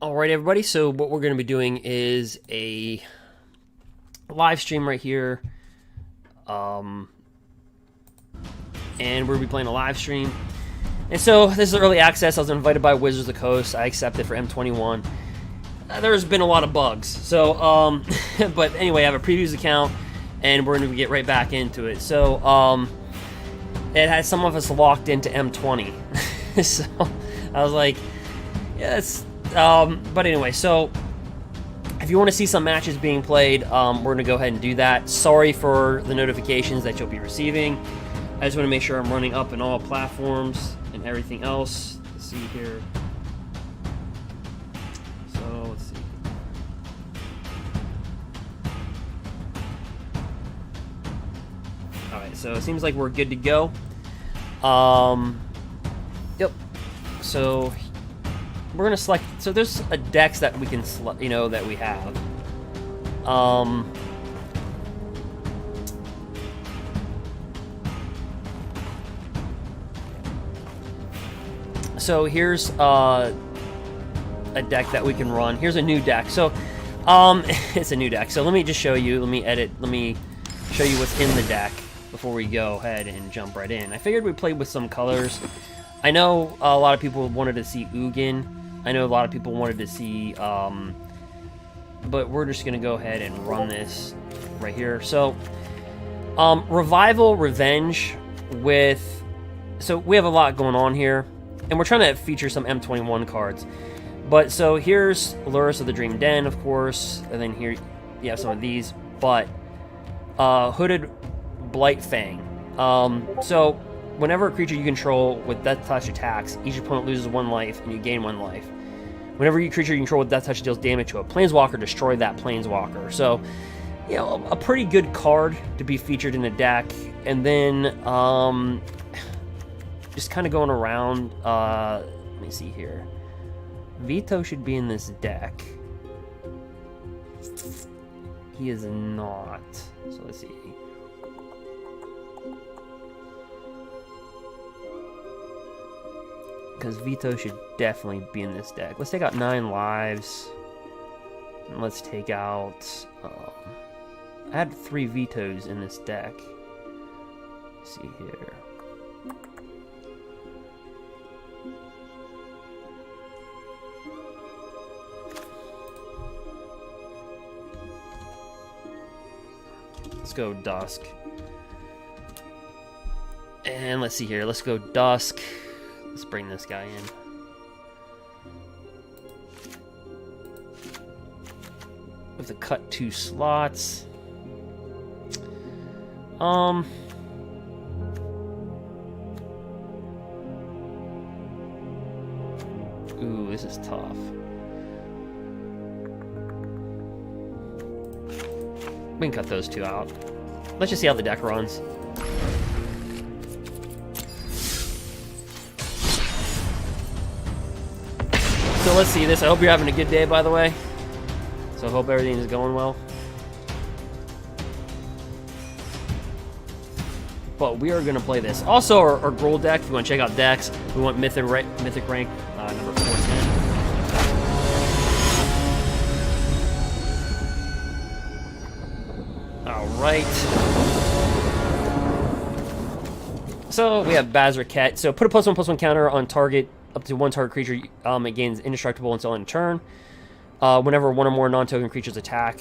Alright everybody, so what we're going to be doing is a live stream right here. And we're going to be playing a live stream. And so this is early access. I was invited by Wizards of the Coast. I accepted for M21. There's been a lot of bugs. So, but anyway, I have a previews account and we're going to get right back into it. So, it has some of us locked into M20. So, I was like, yeah, it's... but anyway, so if you want to see some matches being played, we're going to go ahead and do that. Sorry for the notifications that you'll be receiving. I just want to make sure I'm running up in all platforms and everything else. Let's see here. So, let's see. Alright, so it seems like we're good to go. Yep. So... we're gonna select. So there's a decks that we can select, that we have. So here's a deck that we can run. Here's a new deck. So it's a new deck. So let me just show you. Let me edit. Let me show you what's in the deck before we go ahead and jump right in. I figured we played with some colors. I know a lot of people wanted to see Ugin. I know a lot of people wanted to see, but we're just going to go ahead and run this right here. So, Revival, Revenge with... So, we have a lot going on here, and we're trying to feature some M21 cards. But, so, here's Lurrus of the Dream Den, of course, and then here you have some of these, but Hooded Blightfang. So... whenever a creature you control with Death Touch attacks, each opponent loses 1 life and you gain 1 life. Whenever a creature you control with Death Touch deals damage to a planeswalker, destroy that planeswalker. So, a pretty good card to be featured in a deck. And then, just kind of going around, let me see here. Vito should be in this deck. He is not. So let's see. Because Vito should definitely be in this deck. Let's take out 9 lives. And let's take out... I had 3 Vitos in this deck. Let's see here. Let's go Dusk. And let's see here. Let's go Dusk. Let's bring this guy in. We have to cut 2 slots. Ooh, this is tough. We can cut those 2 out. Let's just see how the deck runs. So let's see this. I hope you're having a good day, by the way. So I hope everything is going well. But we are going to play this. Also, our gruul deck, if you want to check out decks, we want Mythic rank number 410. Alright. So we have Bazraket. So put a +1/+1 counter on target. Up to 1 target creature, it gains indestructible until end of turn. Whenever 1 or more non-token creatures attack,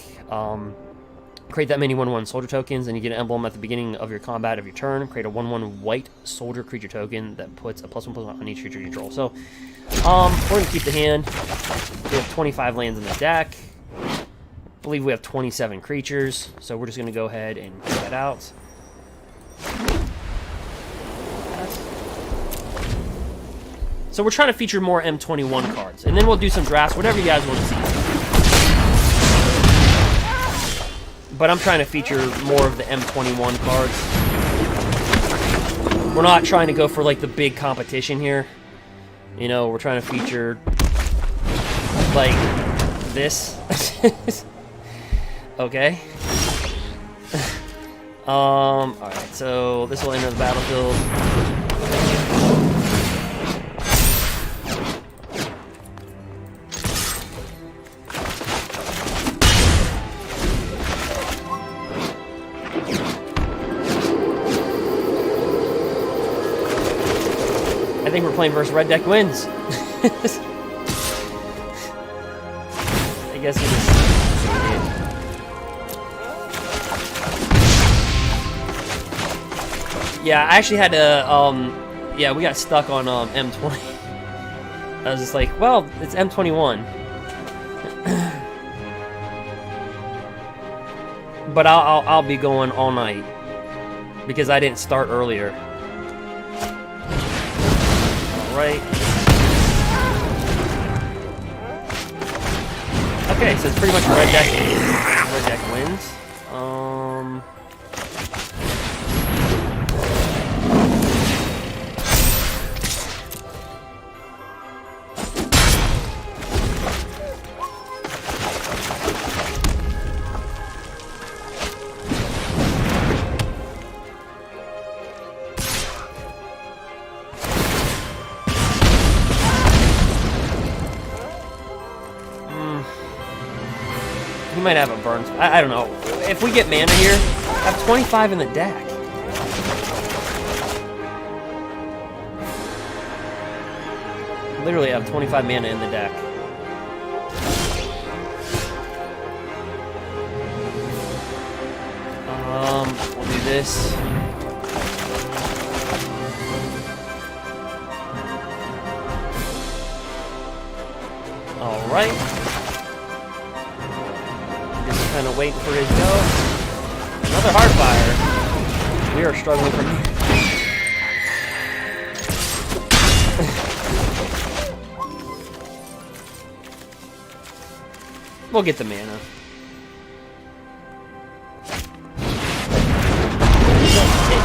create that many 1/1 soldier tokens, and you get an emblem at the beginning of your combat of your turn. Create a 1/1 white soldier creature token that puts a +1/+1 on each creature you control. So, we're going to keep the hand. We have 25 lands in the deck. I believe we have 27 creatures, so we're just going to go ahead and get that out. So we're trying to feature more M21 cards. And then we'll do some drafts, whatever you guys want to see. But I'm trying to feature more of the M21 cards. We're not trying to go for, like, the big competition here. We're trying to feature, like, this. Okay. Alright, so this will enter the battlefield. I think we're playing versus red deck wins. I guess we just... Yeah, I actually had to, yeah, we got stuck on M20. I was just like, well, it's M21. But I'll be going all night because I didn't start earlier. All right. Okay, so it's pretty much red deck. Red deck wins. He might have a burn. I don't know. If we get mana here, I have 25 in the deck. Literally, I have 25 mana in the deck. We'll do this. All right. Kind of waiting for his go. Another hard fire. We are struggling from here. We'll get the mana.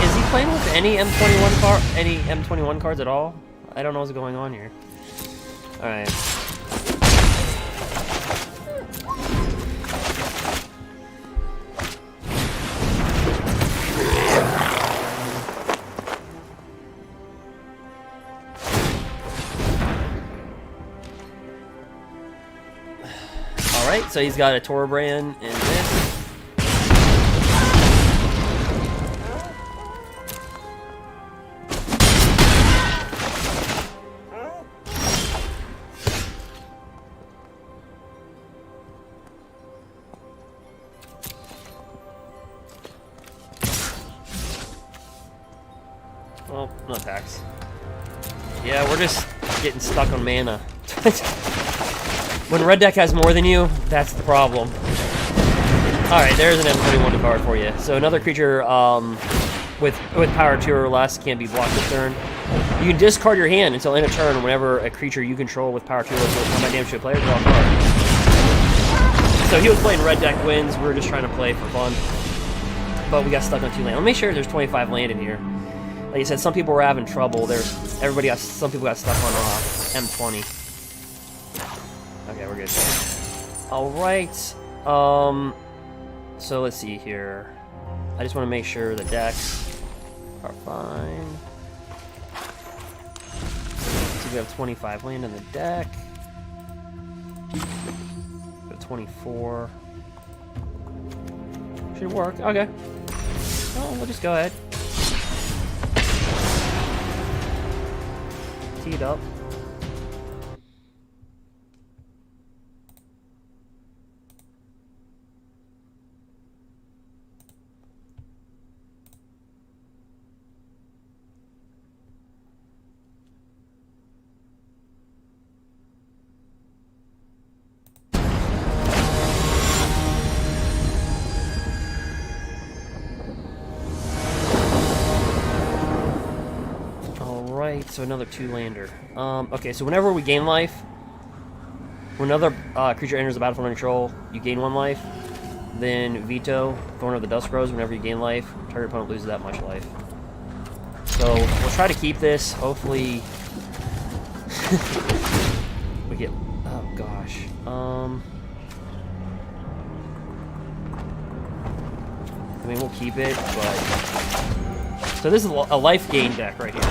Is he playing with any M21 cards at all? I don't know what's going on here. All right. Alright, so he's got a Torbrand and this. Well, no attacks. Yeah, we're just getting stuck on mana. When red deck has more than you, that's the problem. Alright, there's an M21 card for you. So another creature with power 2 or less can't be blocked this turn. You can discard your hand until end of turn whenever a creature you control with power 2 or less will combat damage to a player, draw a card. So he was playing red deck wins, we were just trying to play for fun. But we got stuck on 2 land. Let me make sure there's 25 land in here. Like I said, some people were having trouble. Some people got stuck on M20. Okay, we're good. Alright. So let's see here. I just want to make sure the decks are fine. So we have 25 land in the deck. 24. Should work. Okay. Oh, we'll just go ahead. Tee it up. So another 2-lander. Okay, so whenever we gain life, when another creature enters the battlefield under control, you gain 1 life. Then veto, Thorn of the Dusk Rose, whenever you gain life, target opponent loses that much life. So we'll try to keep this. Hopefully, we get. Oh gosh. I mean, we'll keep it, but so this is a life gain deck right here.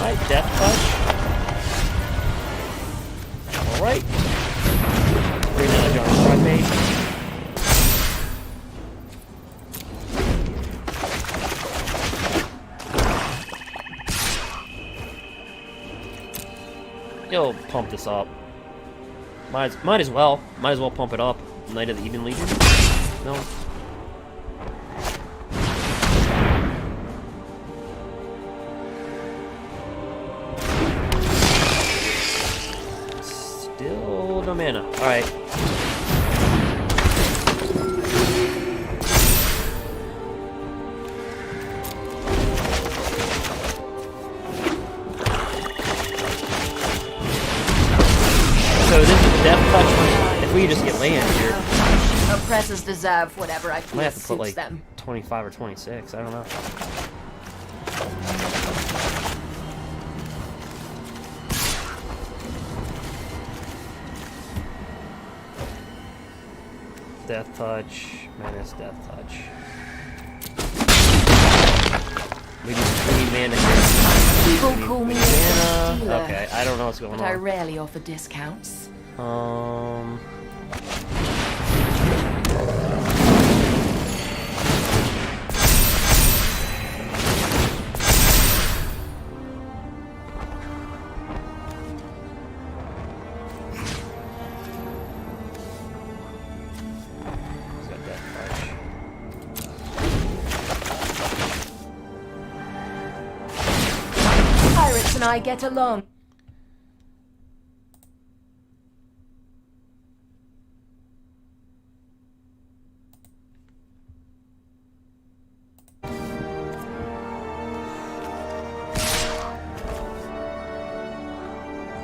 Alright, Death Touch. Alright. 3 mana Jarn Strike Mage. He'll pump this up. Might as well. Might as well pump it up. Knight of the Eden Legion? No. Still no mana. Alright. So this is Death Touch. If we just get land here. Oppressors deserve whatever I feel I might have to put suits like them. 25 or 26. I don't know. Death Touch, Menace, Death Touch. We need mana here. People call me a stealer, Okay, I don't know what's going but I on. rarely offer discounts. Pirates and I get along.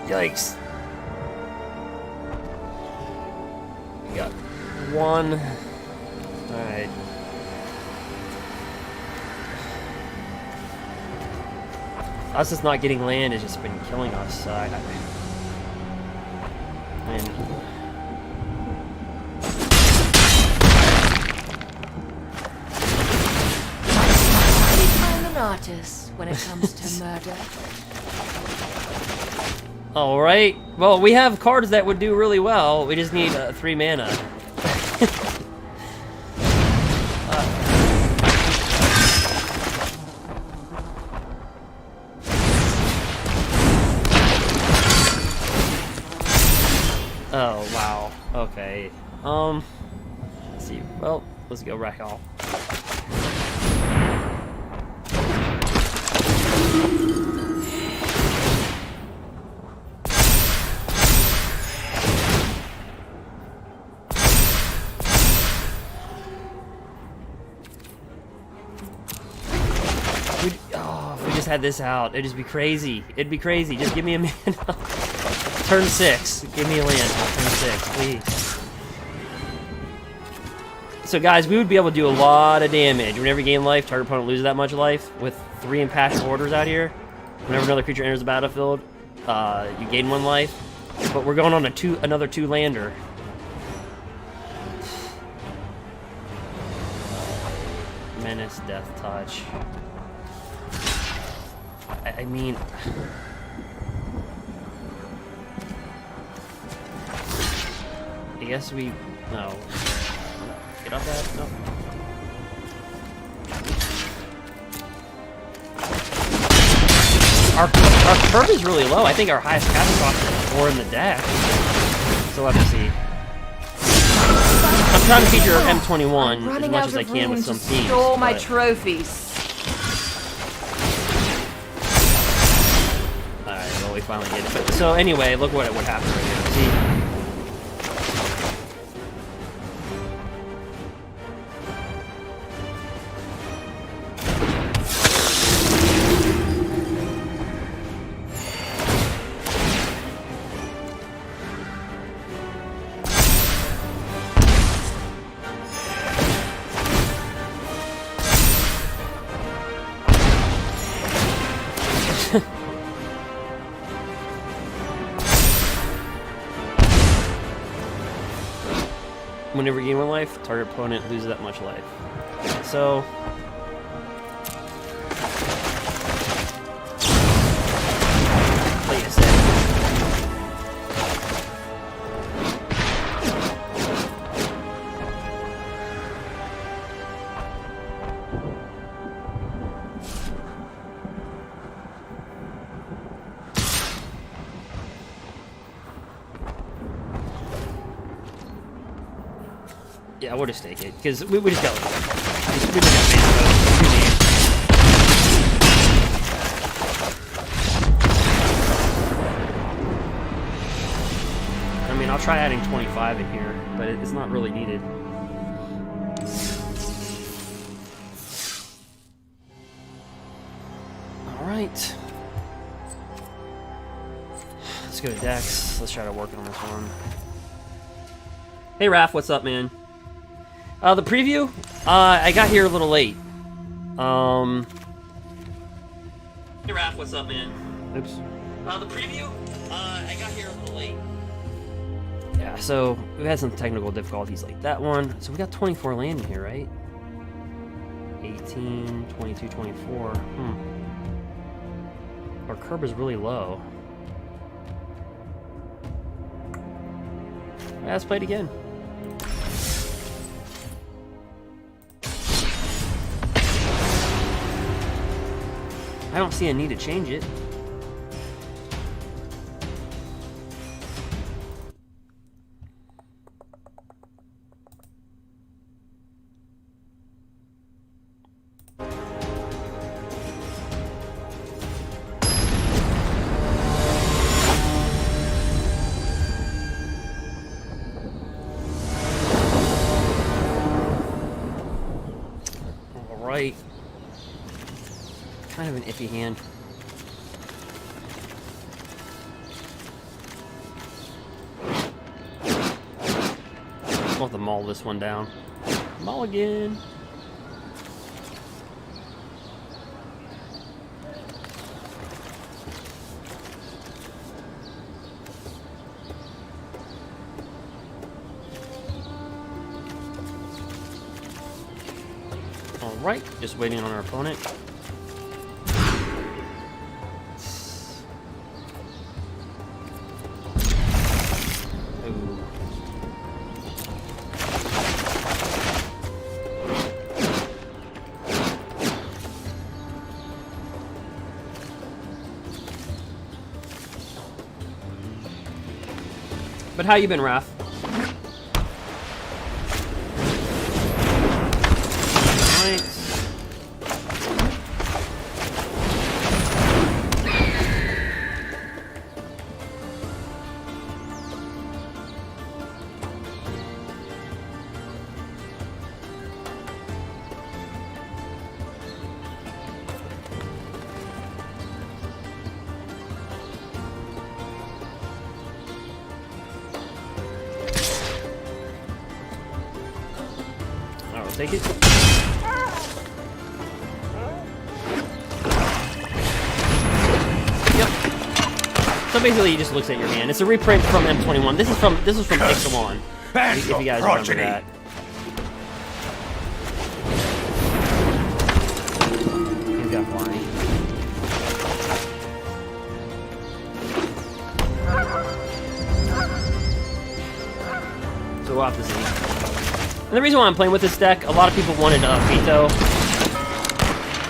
Yikes. We got 1. Alright. Us just not getting land has just been killing us. And I'm an artist when it comes to murder. alright. Well, we have cards that would do really well. We just need 3 mana. Oh, wow. Okay. Let's see. Well, let's go wreck all. If we just had this out, it'd just be crazy. It'd be crazy. Just give me a mana. Turn 6. Give me a land. Turn 6, please. So, guys, we would be able to do a lot of damage. Whenever you gain life, target opponent loses that much life. With 3 impassioned orders out here, whenever another creature enters the battlefield, you gain 1 life. But we're going on another 2-lander. Menace, Death Touch. I mean... I guess we... No. Get off that? No. Our curve is really low. I think our highest casting cost is 4 in the deck. So we'll have to see. I'm trying to feature M21 as much as I can with some themes. Store my trophies. Alright, well we finally get it. So anyway, look what happened right here. See? Whenever you gain 1 life, target opponent loses that much life. So Yeah, we'll just take it because we just got like, we just got mana. I mean, I'll try adding 25 in here, but it's not really needed. All right. Let's go to Dex. Let's try to work on this one. Hey, Raph, what's up, man? The preview? I got here a little late. Hey, Raph, what's up, man? Oops. The preview? I got here a little late. Yeah, so we had some technical difficulties like that one. So we got 24 land in here, right? 18, 22, 24. Our curb is really low. Let's play it again. I don't see a need to change it. Right. Kind of an iffy hand. I'll have to maul this one down. Mulligan. Alright, just waiting on our opponent. Ooh. But how you been, Raph? Take it. Yep. So basically, he just looks at your hand. It's a reprint from M21. This is from Ixalan. If you guys remember that. He's got flying. So we'll have to see. And the reason why I'm playing with this deck, a lot of people wanted Veto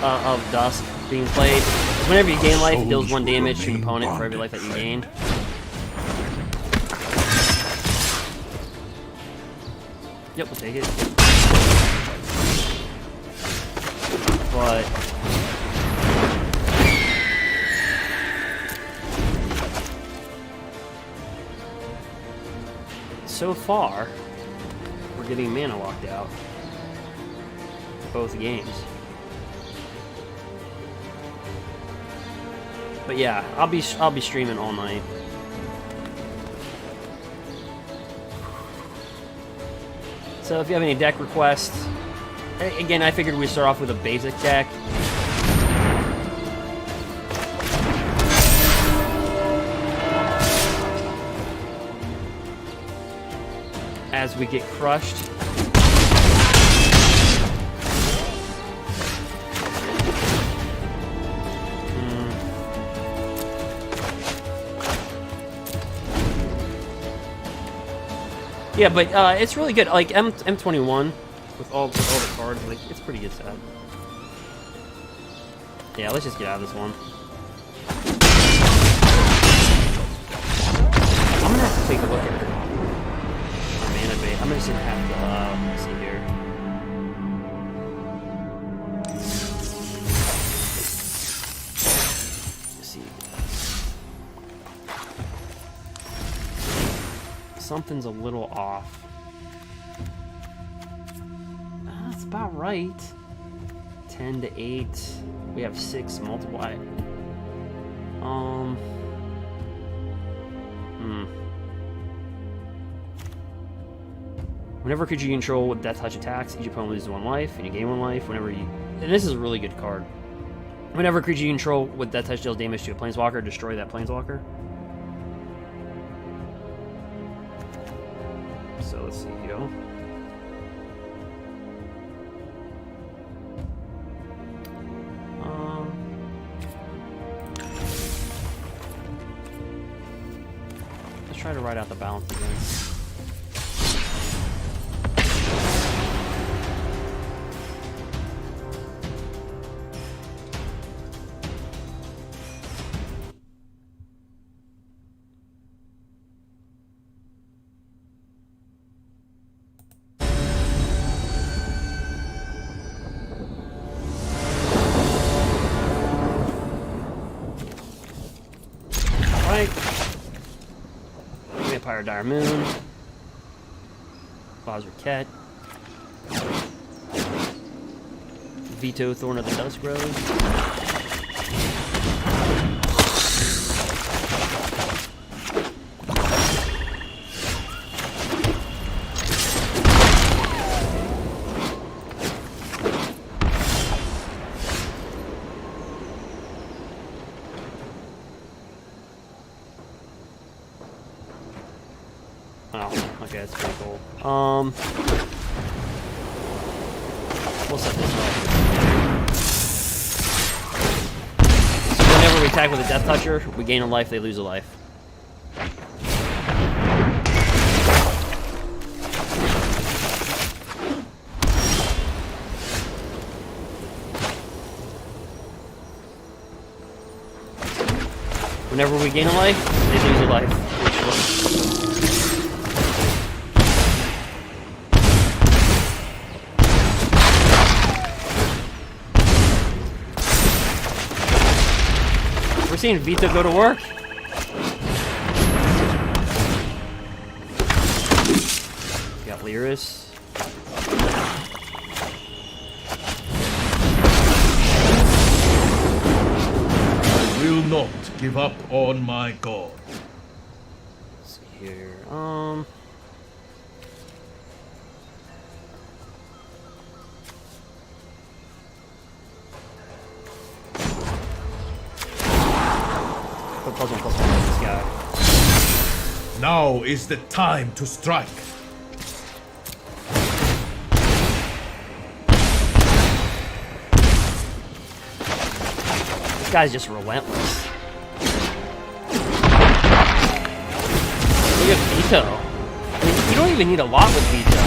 of Dusk being played. Whenever you gain life, it deals 1 damage to an opponent for every life that you gain. Yep, we'll take it. But so far, we're getting mana locked out both games. But yeah, I'll be streaming all night. So if you have any deck requests, again, I figured we'd start off with a basic deck. As we get crushed. Yeah, but it's really good. Like M21 with all the cards, like it's pretty good set. Yeah, let's just get out of this one. I'm gonna have to take a look at our mana activate. I'm just gonna have to, let's see here. Let's see. Something's a little off. That's about right. 10 to 8. We have 6 multiply. Whenever a creature you control with Death Touch attacks, each opponent loses 1 life, and you gain 1 life. Whenever you... And this is a really good card. Whenever a creature you control with Death Touch deals damage to a planeswalker, destroy that planeswalker. So let's see here. Let's try to write out the balance again. Vampire Dire Moon, Ket, Veto Thorn of the Dusk Rose. Oh, okay, that's pretty cool. We'll set this up. So whenever we attack with a Death Toucher, we gain a life, they lose a life. Whenever we gain a life, they lose a life. We're seeing Vita go to work. We got Lyris. I will not give up on my god. Let's see here. Puzzle plus 1 with this guy. Now is the time to strike. This guy's just relentless. Look at Veto. I mean, you don't even need a lot with Veto.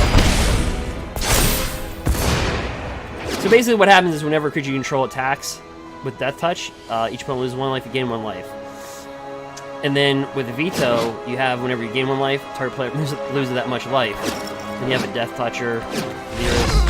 So basically what happens is whenever a creature you control attacks with Death Touch, each opponent loses 1 life, you gain 1 life. And then with Veto, you have whenever you gain 1 life, target player loses that much life. Then you have a Death Toucher, Lyris.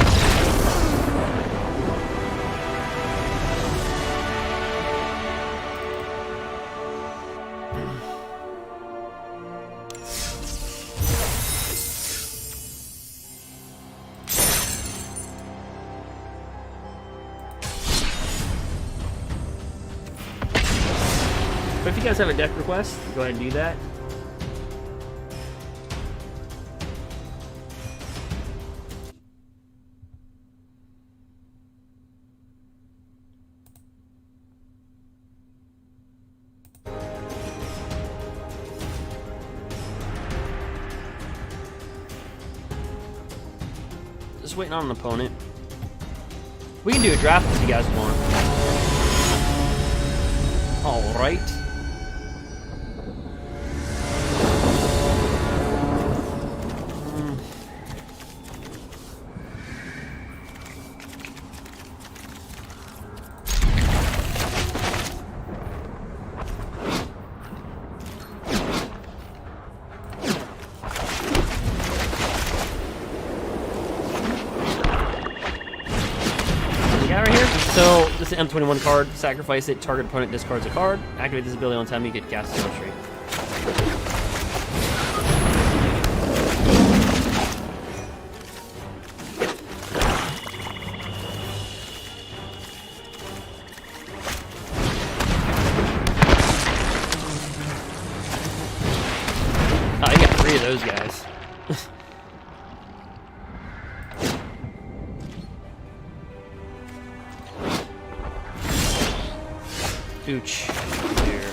But if you guys have a deck request, go ahead and do that. Just waiting on an opponent. We can do a draft if you guys want. Alright. M21 card, sacrifice it, target opponent discards a card. Activate this ability on time you get cast sorcery. Oh, I got 3 of those guys. Ooch. Here,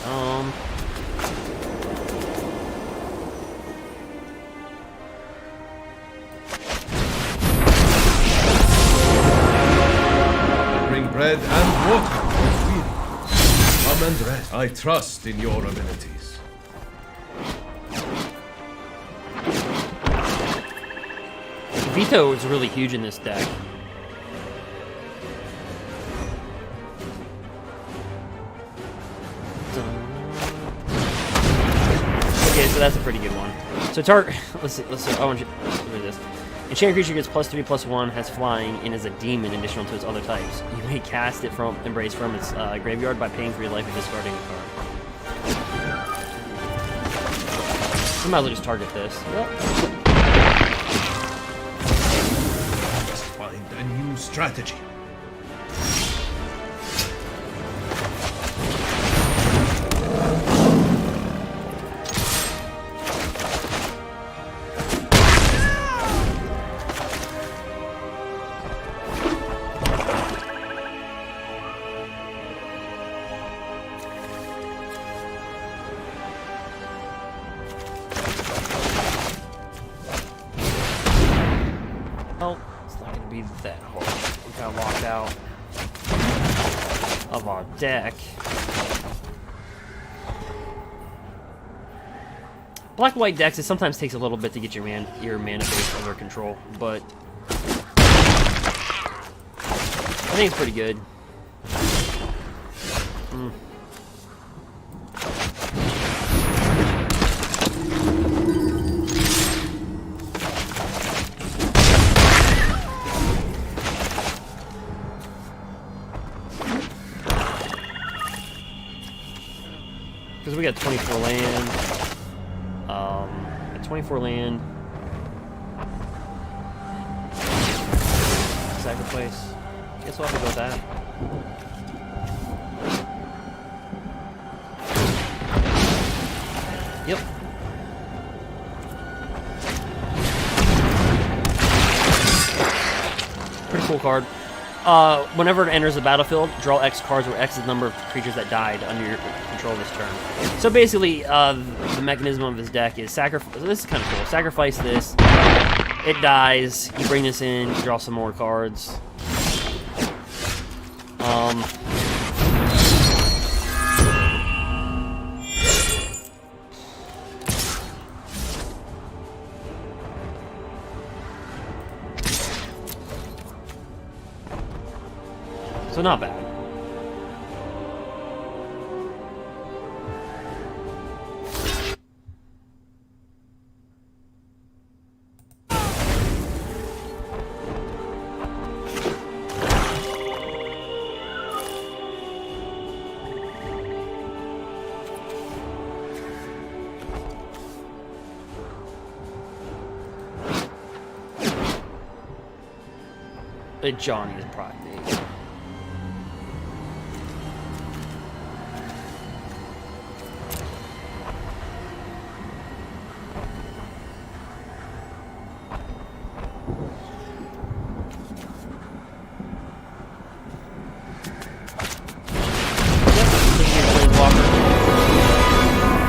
Bring bread and water for feeding. Come and rest. I trust in your abilities. Veto is really huge in this deck. Okay, so that's a pretty good one. So let's see. I want you to look at this. Enchanted creature gets +3/+1, has flying, and is a demon additional to its other types. You may cast it from Embrace from its graveyard by paying for your life and discarding a card. I might as well just target this. Yep. Let's find a new strategy. Oh, it's not going to be that hard. We got locked out of our deck. Black-white decks, it sometimes takes a little bit to get your mana base under control, but I think it's pretty good. Because we got 24 land. 24 land. Sacrifice. Guess we'll have to go with that. Yep. Pretty cool card. Whenever it enters the battlefield, draw X cards where X is the number of creatures that died under your control this turn. So basically, the mechanism of his deck is sacrifice. This is kind of cool. Sacrifice this. It dies. You bring this in. You draw some more cards. So not bad. Johnny is probably me.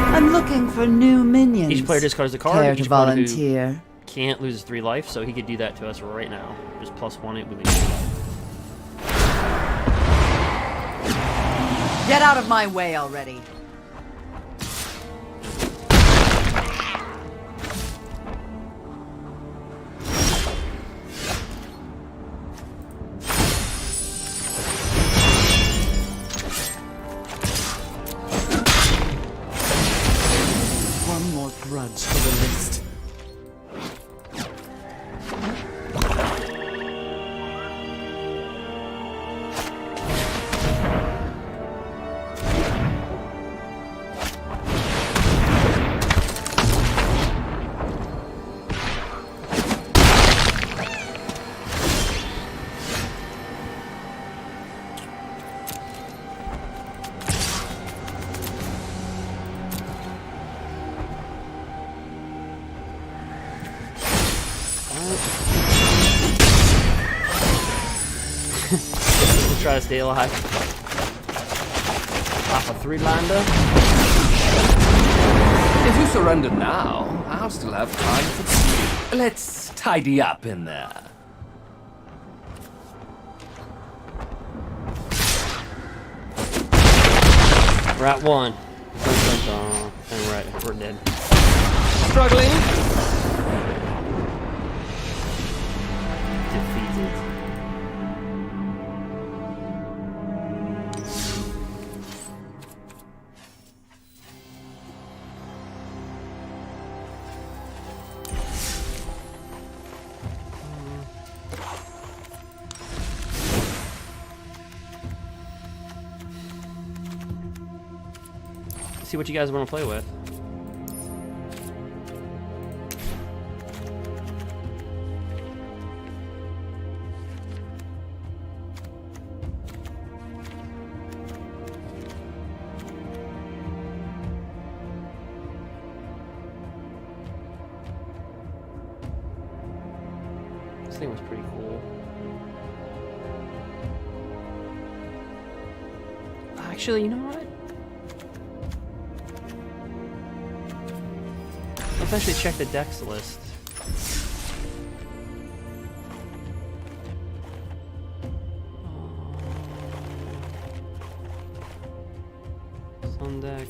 I'm looking for new minions. Each player discards a card. Care Each to volunteer? Can't lose 3 life, so he could do that to us right now. Just +1 it with a Get out of my way already. One more grudge for the list. try to stay alive. Off a 3-lander. If you surrender now, I'll still have time for... Let's tidy up in there. We're at 1. And we're dead. Struggling? Defeated. See what you guys want to play with. This thing was pretty cool. Actually, you know what? Let's actually check the decks list. Sun deck.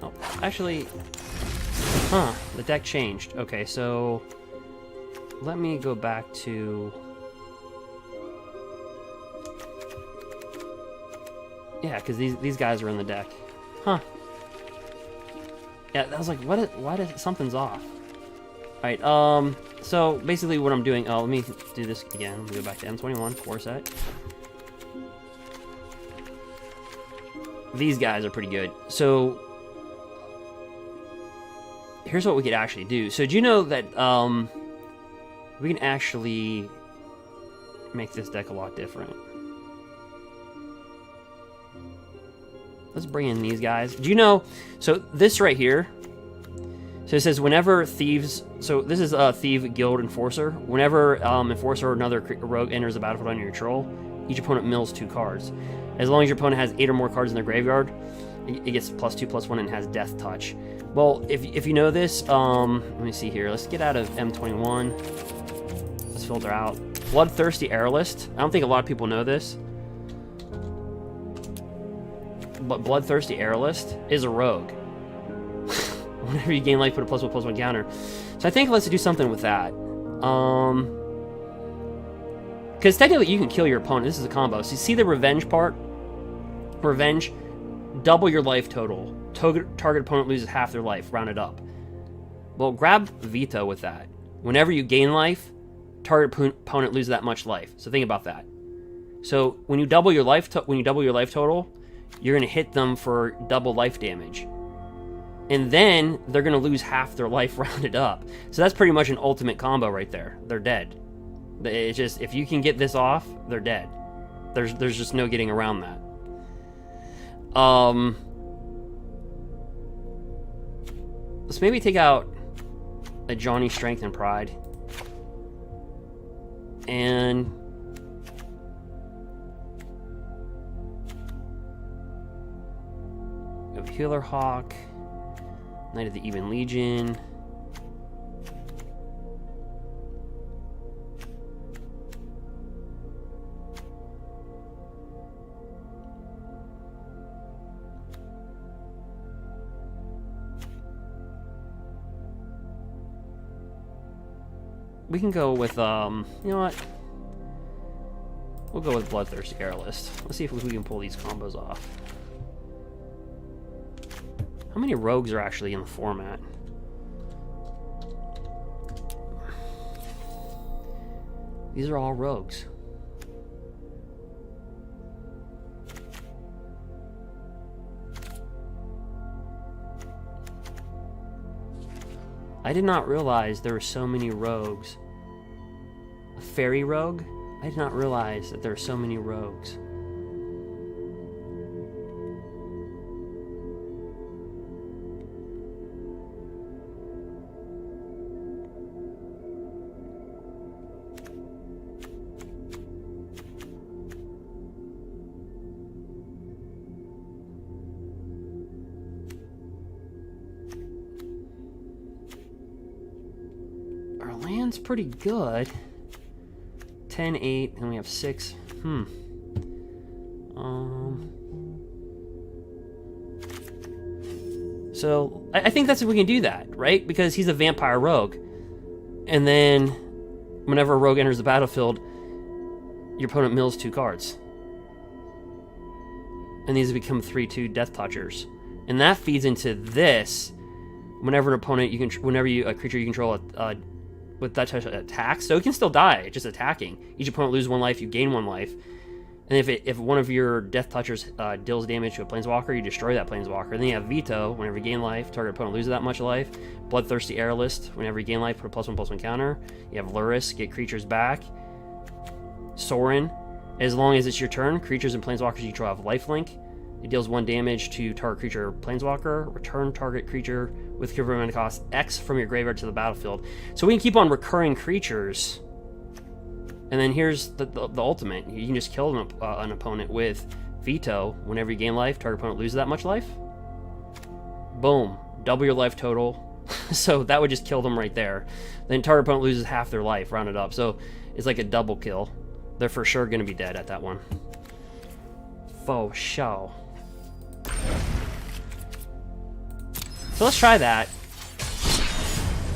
Oh, actually, the deck changed. Okay, so let me go back to. Yeah, because these guys are in the deck. Huh. Yeah, I was like, why did something's off? Alright, so basically what I'm doing, let me do this again. Let me go back to M21, core set. These guys are pretty good. So, here's what we could actually do. So, do you know that, we can actually make this deck a lot different? Let's bring in these guys. Do you know, so this right here, so it says whenever thieves, so this is a Thief Guild Enforcer. Whenever Enforcer or another rogue enters the battlefield under your control, each opponent mills 2 cards. As long as your opponent has 8 or more cards in their graveyard, it gets +2/+1 and has Death Touch. Well, if you know this, let me see here. Let's get out of M21. Let's filter out. Bloodthirsty Airlist. I don't think a lot of people know this. But Bloodthirsty Airlist is a rogue. Whenever you gain life, put a +1/+1 counter. So I think let's do something with that. Because technically you can kill your opponent. This is a combo. So you see the revenge part? Revenge, double your life total. Target opponent loses half their life, rounded up. Well, grab Veto with that. Whenever you gain life, target opponent loses that much life. So think about that. So when you double your life total, you're going to hit them for double life damage. And then they're going to lose half their life rounded up. So that's pretty much an ultimate combo right there. They're dead. It's just, if you can get this off, they're dead. There's just no getting around that. Let's maybe take out a Johnny Strength and Pride. And we have Healer Hawk, Knight of the Even Legion. We can go with, you know what? We'll go with Bloodthirsty Airlist. Let's see if we can pull these combos off. How many rogues are actually in the format? These are all rogues. I did not realize there were so many rogues. A fairy rogue? I did not realize that there are so many rogues. hand's pretty good. 10-8, and we have 6. So I think that's if we can do that, right? Because he's a vampire rogue. And then whenever a rogue enters the battlefield, your opponent mills 2 cards. And these become 3/2 Death Touchers. And that feeds into this. Whenever an opponent a creature you control with that touch attacks, so it can still die, just attacking. Each opponent loses 1 life, you gain 1 life. And if one of your Death Touchers deals damage to a planeswalker, you destroy that planeswalker. And then you have Veto. Whenever you gain life, target opponent loses that much life. Bloodthirsty Airlist. Whenever you gain life, put a +1/+1 counter. You have Luris, get creatures back. Sorin. As long as it's your turn, creatures and planeswalkers you control have lifelink. It deals 1 damage to target creature planeswalker. Return target creature with equivalent cost X from your graveyard to the battlefield. So we can keep on recurring creatures. And then here's the ultimate. You can just kill an opponent with Veto. Whenever you gain life, target opponent loses that much life. Boom. Double your life total. So that would just kill them right there. Then target opponent loses half their life, rounded up. So it's like a double kill. They're for sure going to be dead at that one. Faux show. So let's try that.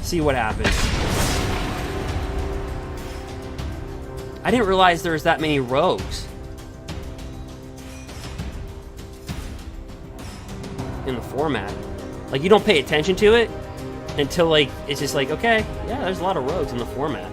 See what happens. I didn't realize there was that many rogues in the format. Like, you don't pay attention to it until, like, it's just like, okay, yeah, there's a lot of rogues in the format.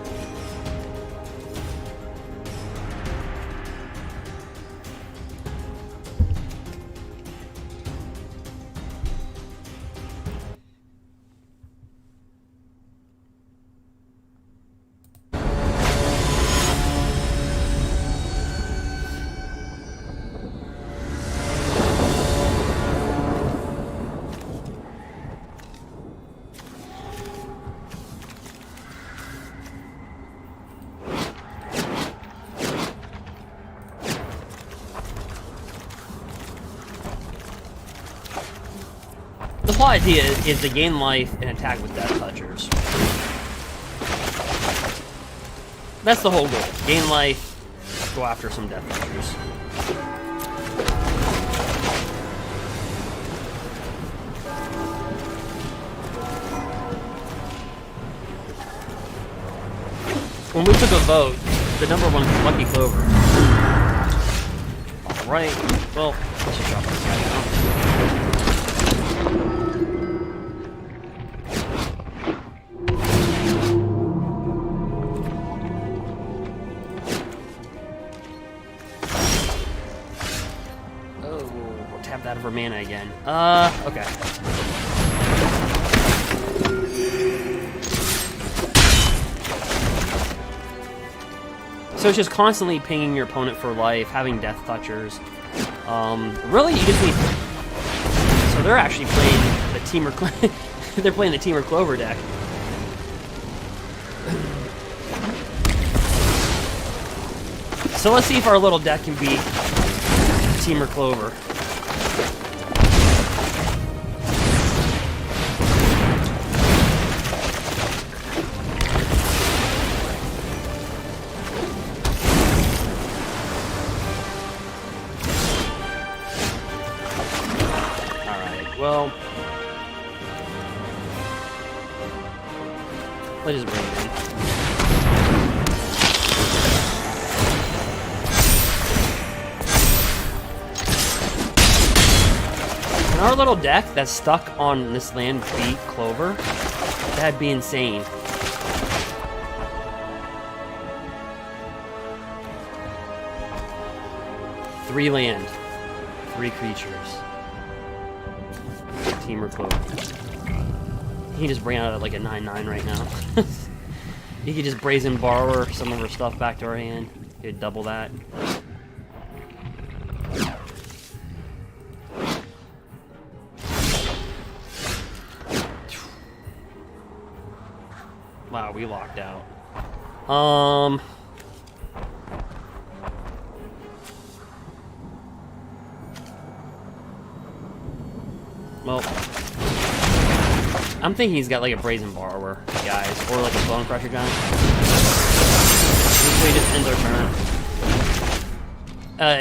The whole idea is to gain life and attack with Death Touchers. That's the whole goal. Gain life, go after some Death Touchers. When we took a vote, the number 1 was Lucky Clover. Alright, well, let's just drop this guy down. That of her mana again. Okay. So it's just constantly pinging your opponent for life, having Death Touchers. Really, you just need... So they're actually playing the Temur... they're playing the Temur Clover deck. So let's see if our little deck can beat Temur Clover. Well, let's just bring it in. And our little deck that's stuck on this land beat Clover, that'd be insane. Three land, 3 creatures. Temur Clover. He can just bring out like a 9/9 right now. He could just brazen borrower some of her stuff back to our hand. He could double that. Wow, we locked out. Well, I'm thinking he's got like a Brazen Borrower, guys, or like a Bone Crusher gun. This way just ends our turn.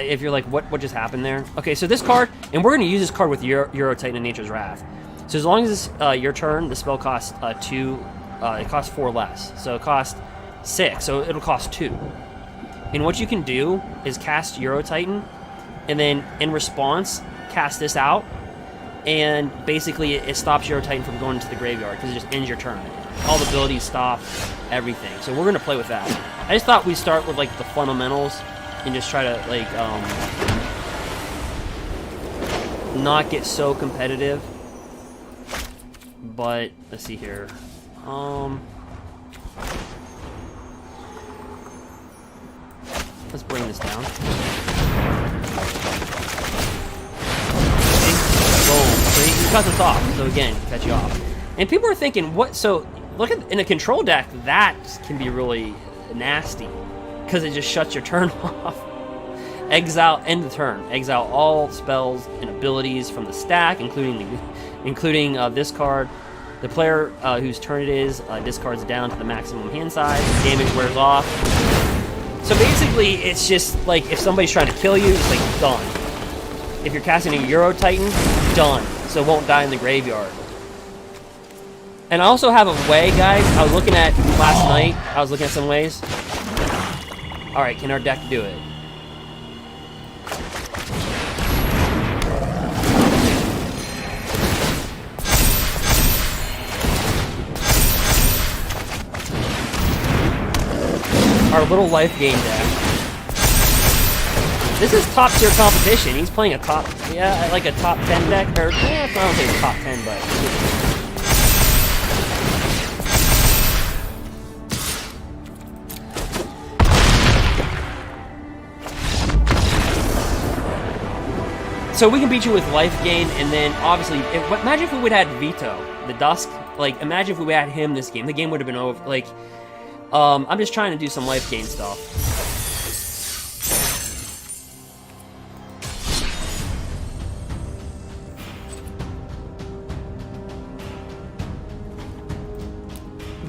If you're like, what just happened there? Okay, so this card, and we're going to use this card with Euro Titan and Nature's Wrath. So as long as it's your turn, the spell costs 2, it costs 4 less. So it costs 6, so it'll cost 2. And what you can do is cast Euro Titan, and then in response, cast this out, and basically it stops Euro Titan from going to the graveyard, because it just ends your turn. All the abilities stop, everything. So we're going to play with that. I just thought we'd start with like the fundamentals, and just try to like not get so competitive. But let's see here. Let's bring this down. Boom. So he cuts us off. So again, cut you off. And people are thinking, what? So look at in a control deck, that can be really nasty because it just shuts your turn off. Exile, end the turn. Exile all spells and abilities from the stack, including this card. The player whose turn it is discards down to the maximum hand size. Damage wears off. So basically, it's just like if somebody's trying to kill you, it's like done. If you're casting a Euro Titan, done. So it won't die in the graveyard. And I also have a way, guys. I was looking at last night. I was looking at some ways. All right, can our deck do it? Our little life gain deck. This is top tier competition. He's playing a top, like a top 10 deck, or I don't think it's top 10, but. So we can beat you with life gain, and then obviously, imagine if we would have had Vito, the Dusk. Like, imagine if we had him this game. The game would have been over. Like. I'm just trying to do some life gain stuff.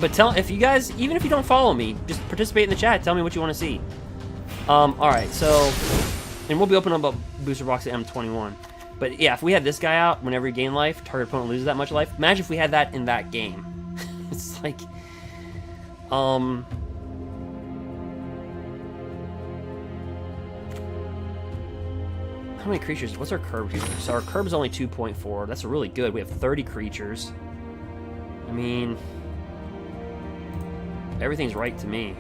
But if you guys, even if you don't follow me, just participate in the chat. Tell me what you want to see. Alright, so, and we'll be opening up a booster box at M21. But yeah, if we had this guy out, whenever you gain life, target opponent loses that much life. Imagine if we had that in that game. It's like, how many creatures? What's our curb here? So our curb is only 2.4. That's really good. We have 30 creatures. I mean, everything's right to me.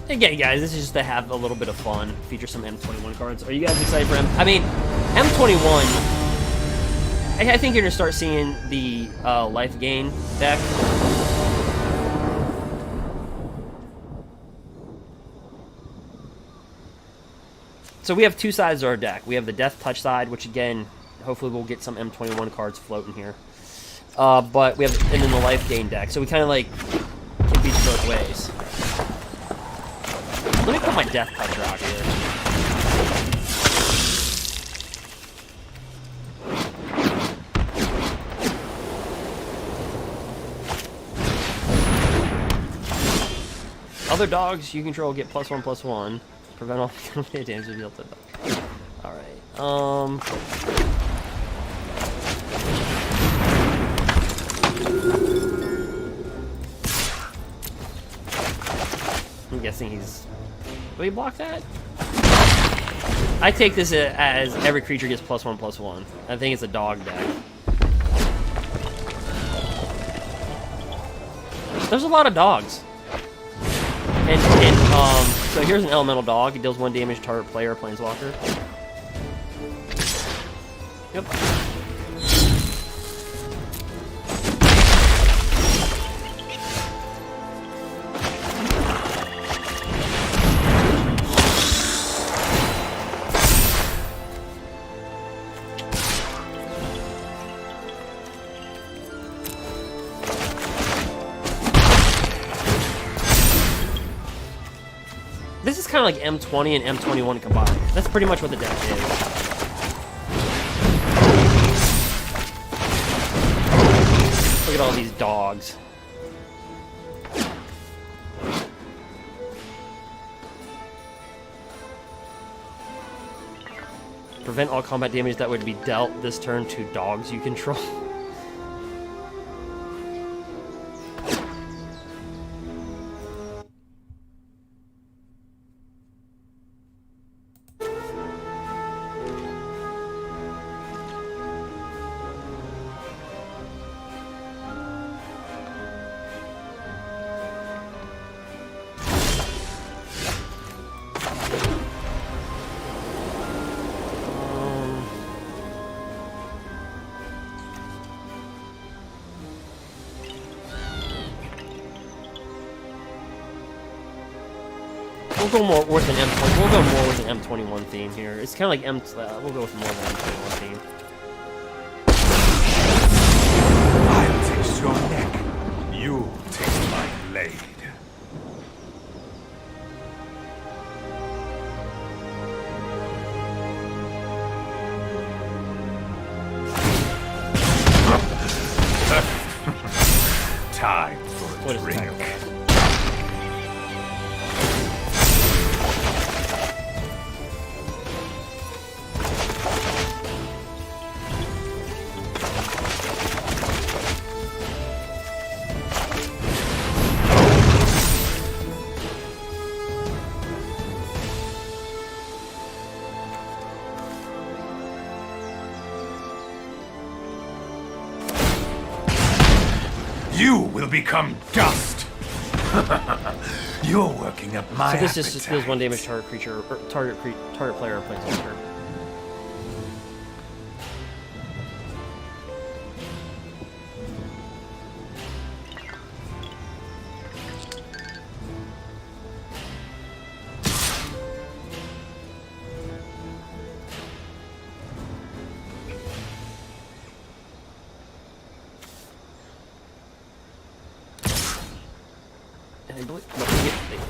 Again, guys, this is just to have a little bit of fun. Feature some M21 cards. Are you guys excited for I mean, M21. I think you're gonna start seeing the life gain deck. So we have two sides of our deck. We have the Death Touch side, which again, hopefully we'll get some M21 cards floating here. But we have, and then the life gain deck. So we kind of like can beat both ways. Let me put my Death Toucher out here. Other dogs you control get +1/+1. Prevent all damage dealt to them. Alright. I'm guessing he's... Will he block that? I take this as every creature gets +1/+1. I think it's a dog deck. There's a lot of dogs. And so here's an elemental dog. It deals 1 damage to target player or planeswalker. Yep. This is kind of like M20 and M21 combined. That's pretty much what the deck is. Look at all these dogs. Prevent all combat damage that would be dealt this turn to dogs you control. We'll go more with an M20. We'll go more with an M21 theme here. It's kind of like we'll go with more of an M21 theme. I'll taste your neck. You taste my blade. Time for a drink. You will become dust. You're working up my So this just appetite. deals 1 damage target creature, or target player or planeswalker.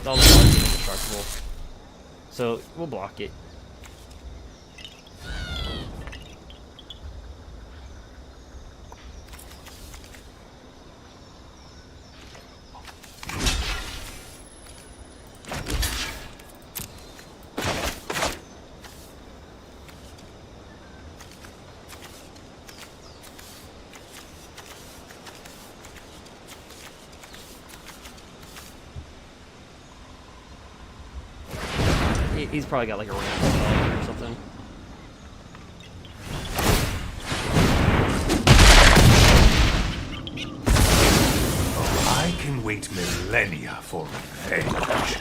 All the cards are indestructible. So we'll block it. He's probably got like a ramp or something. I can wait millennia for revenge.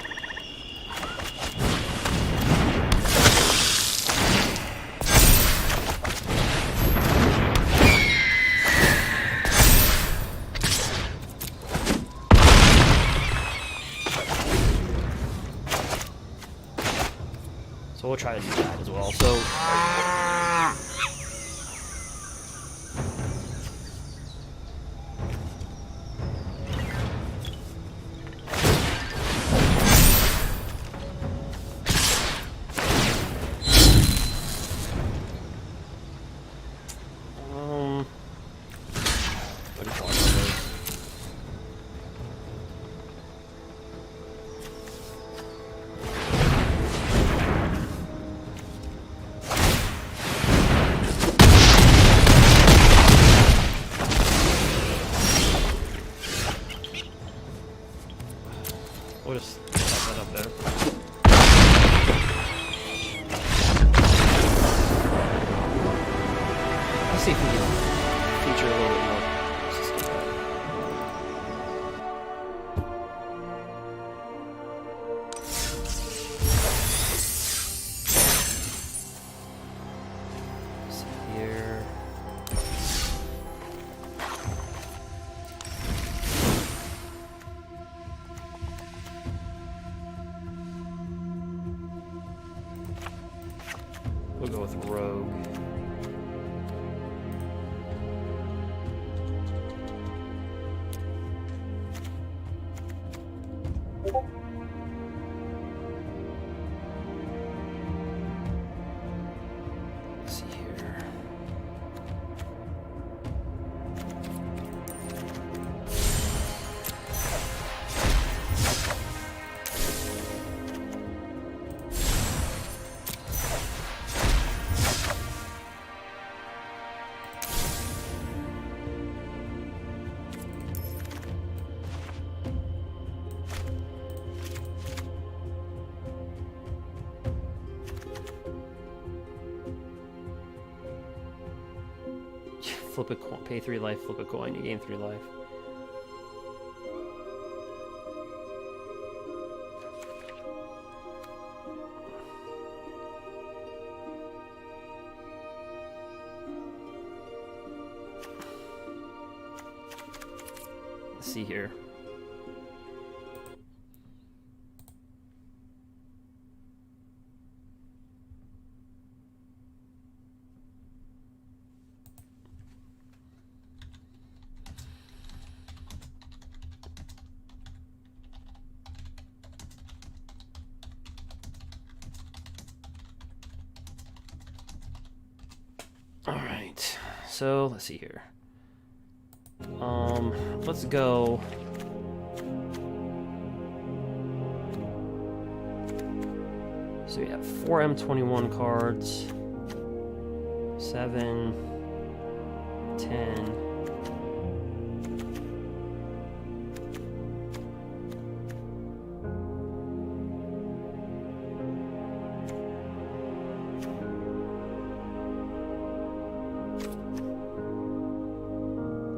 So we'll try to do that as well. So what do you call it? We'll just pop that up there. Let's see if we can feature a little bit more. Let's just do that. Let's see here. We'll go with Rogue. flip a coin, pay 3 life, flip a coin, you gain 3 life. Let's see here. Alright, so let's see here. Let's go. So we have 4 M21 cards, 7, 10.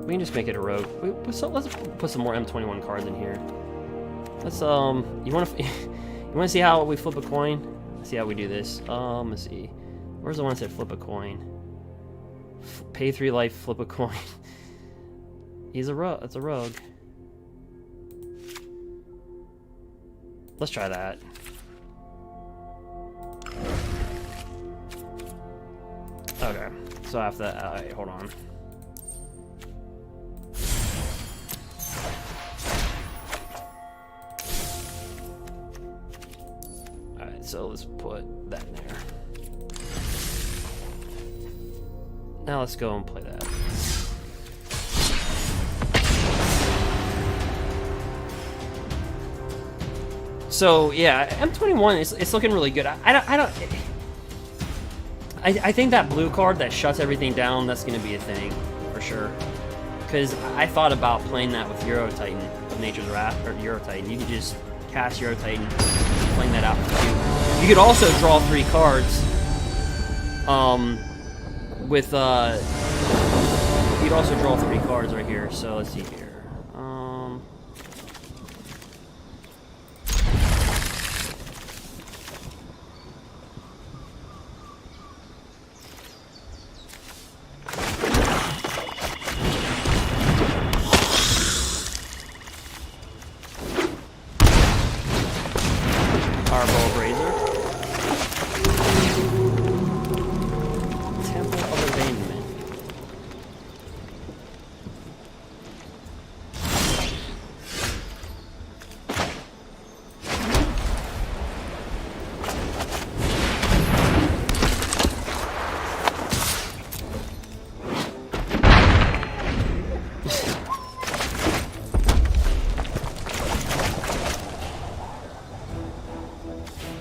We can just make it a rogue. Let's put some more M21 cards in here. Let's you want to see how we flip a coin? Let's see how we do this. Let's see. Where's the one that said flip a coin? Pay 3 life, flip a coin. He's a rogue. That's a rogue. Let's try that. Okay. So after that, alright, hold on. So let's put that in there. Now let's go and play that. So yeah, M21 it's looking really good. I think that blue card that shuts everything down, that's gonna be a thing for sure. Because I thought about playing that with Euro Titan of Nature's Wrath or Euro Titan. You could just cast Euro Titan, playing that out for you. You could also draw 3 cards. You'd also draw 3 cards right here. So let's see here.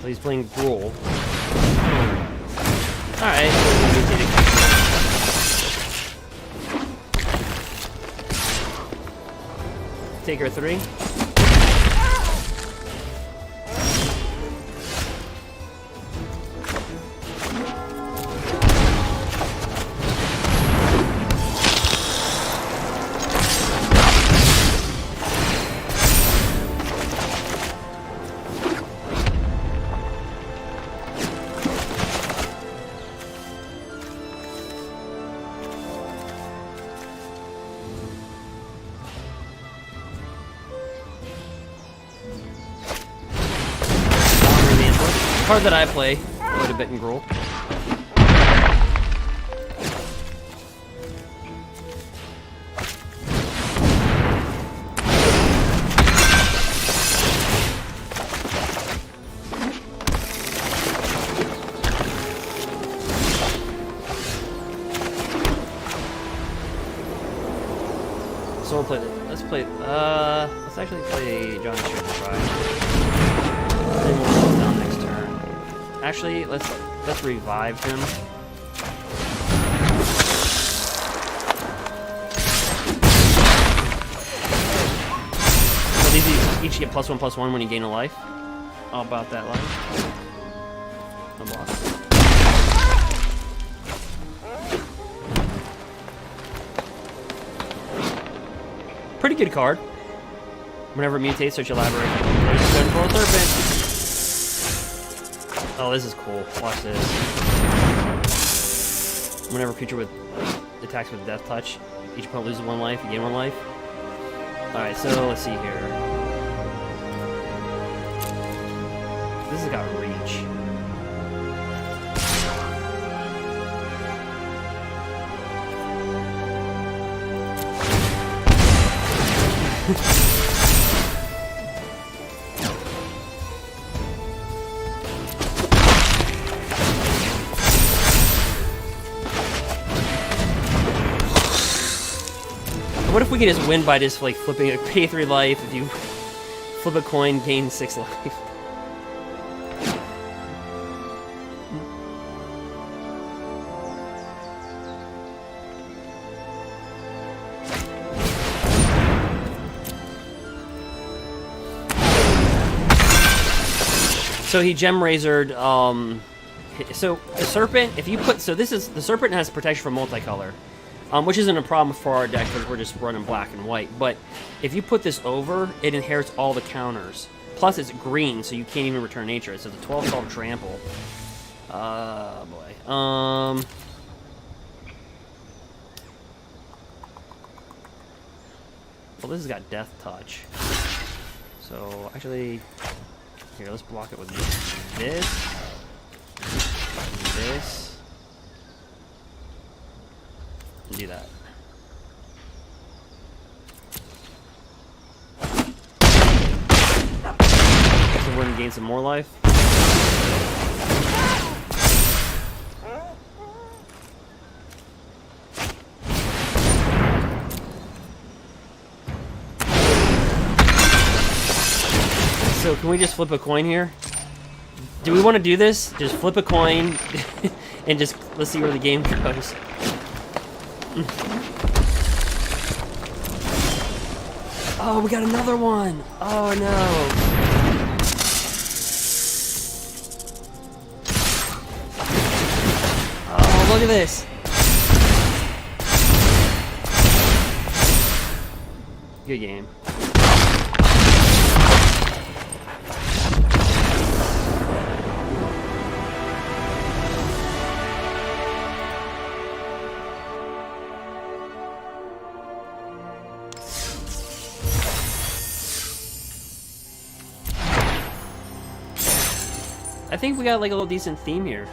He's playing gruul. Alright. Take her 3. Card that I play, quite a bit in gruul. So we'll play. Let's play. Let's actually play Johnny Ship Try. Then we'll close down next turn. Actually, let's revive him. So these each get +1/+1 when you gain a life. How about that life? No loss. Pretty good card. Whenever it mutates, search elaborate. Control serpent. Oh, this is cool. Watch this. Whenever a creature with attacks with death touch, each opponent loses 1 life, you gain 1 life. Alright, so let's see here. This has got reach. What if we could just win by just like flipping a pay 3 life? If you flip a coin, gain 6 life. So he gem razored. So the serpent, if you put, so this is the serpent has protection from multicolor. Which isn't a problem for our deck because we're just running black and white. But if you put this over, it inherits all the counters. Plus, it's green, so you can't even return nature. So it's a 12/12 trample. Boy. Well, this has got death touch. So actually, here, let's block it with this. This. Do that. So we're gonna gain some more life. So can we just flip a coin here? Do we want to do this? Just flip a coin and just let's see where the game goes. Oh, we got another one. Oh no. Oh, look at this. Good game. I think we got like a little decent theme here.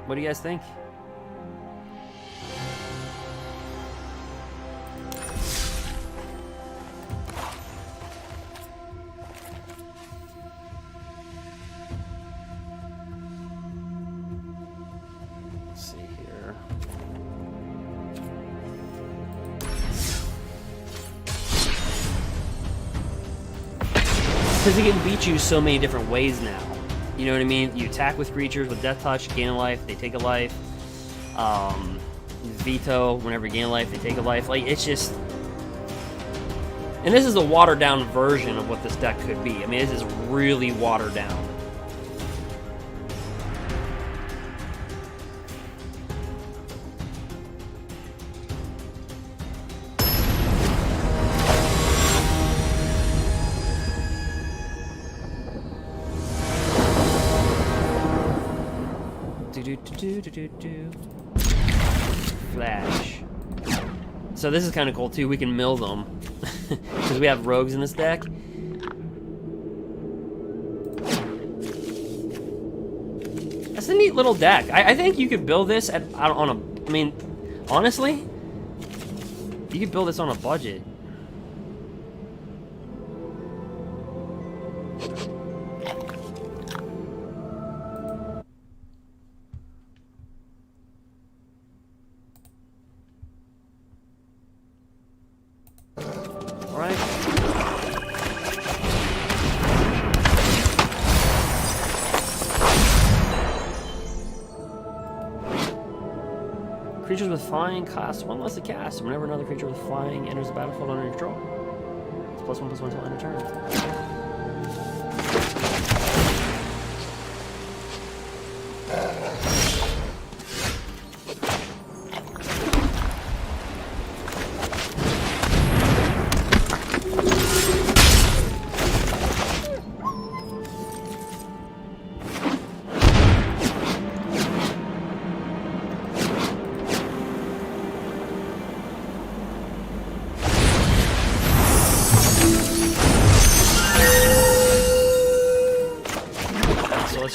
What do you guys think? Let's see here. Because it can beat you so many different ways now. You know what I mean? You attack with creatures with death touch, gain a life, they take a life. Veto, whenever you gain a life, they take a life. Like, it's just... And this is a watered down version of what this deck could be. I mean, this is really watered down. Flash. So this is kind of cool too. We can mill them because we have rogues in this deck. That's a neat little deck. I think you could build this at on a. I mean, honestly, you could build this on a budget. Creatures with flying cost 1 less to cast. Whenever another creature with flying enters the battlefield under your control, it's +1/+1 until end of turn.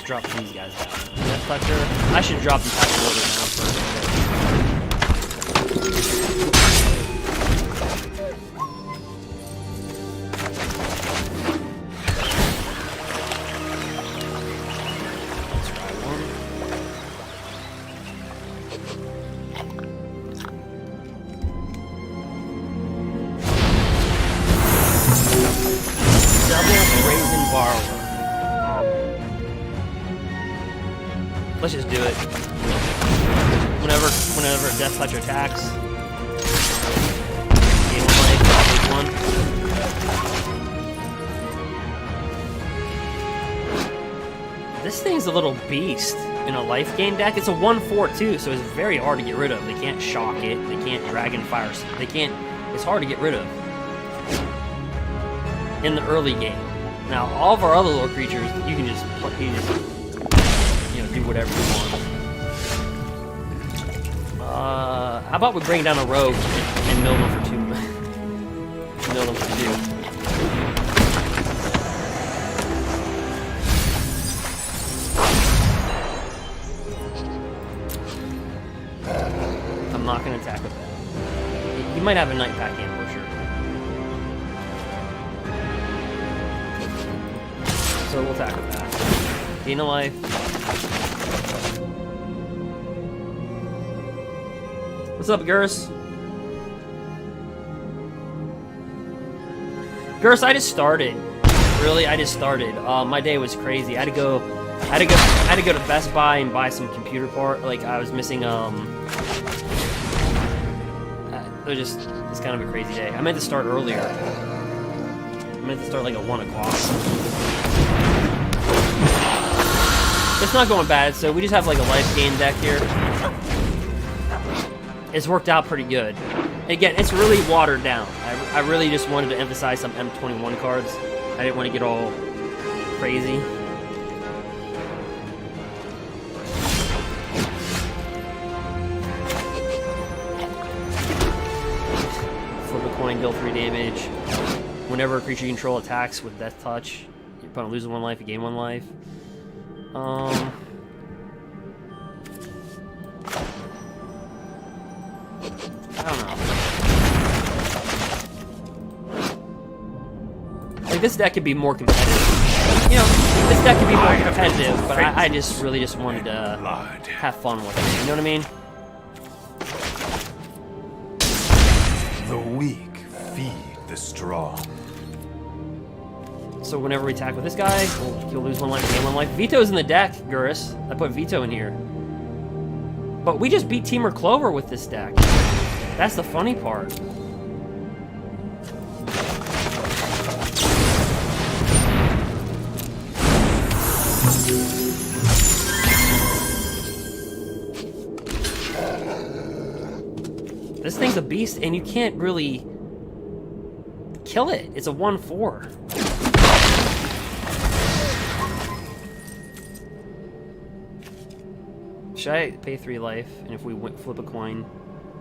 drop these guys down. Death Toucher. I should drop them back order now. Let's try one. Double Brazen Borrower. Let's just do it. Whenever Death Toucher attacks. Gain 1 life, I'll take 1. This thing's a little beast in a life gain deck. It's a 1/4 too, so it's very hard to get rid of. They can't shock it, they can't Dragon Fire, it's hard to get rid of in the early game. Now, all of our other little creatures, you can just do whatever you want. How about we bring down a rogue and mill them for 2? Mill them for 2. I'm not gonna attack with that. He might have a Night Pack Ambusher. So we'll attack with that. Gain a life. What's up, Gurus? Gurus, I just started. Really, I just started. My day was crazy. I had to go to Best Buy and buy some computer part. Like I was missing. It's kind of a crazy day. I meant to start earlier. I meant to start like at 1 o'clock. It's not going bad, so we just have like a life gain deck here. It's worked out pretty good. Again, it's really watered down. I really just wanted to emphasize some M21 cards. I didn't want to get all crazy. Flip a coin, deal 3 damage. Whenever a creature you control attacks with Death Touch, your opponent loses 1 life, you gain 1 life. I don't know. Like, this deck could be more competitive. You know, this deck could be more competitive, but I just really just wanted to have fun with it. You know what I mean? The weak feed the strong. So whenever we attack with this guy, he'll lose 1 life, gain 1 life. Veto's in the deck, Gurus. I put Veto in here. But we just beat Temur Clover with this deck. That's the funny part. This thing's a beast, and you can't really kill it. It's a 1/4. Should I pay 3 life, and if we flip a coin,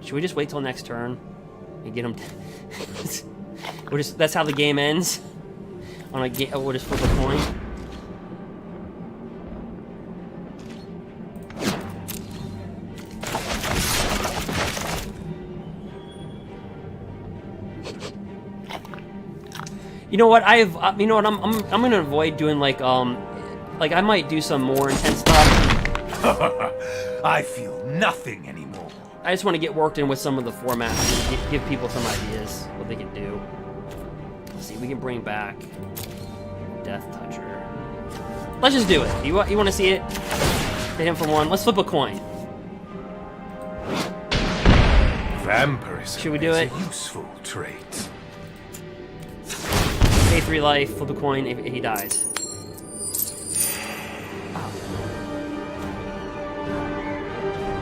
should we just wait till next turn and get him? That's how the game ends. On a game, we'll just flip a coin. You know what? You know what? I'm gonna avoid doing like I might do some more intense stuff. I feel nothing anymore. I just want to get worked in with some of the formats and give people some ideas what they can do. Let's see, we can bring back Death Toucher. Let's just do it. You want to see it? Hit him for 1. Let's flip a coin. Vampirism. Should we do it? is a useful trait. Pay 3 life, flip a coin, if he dies.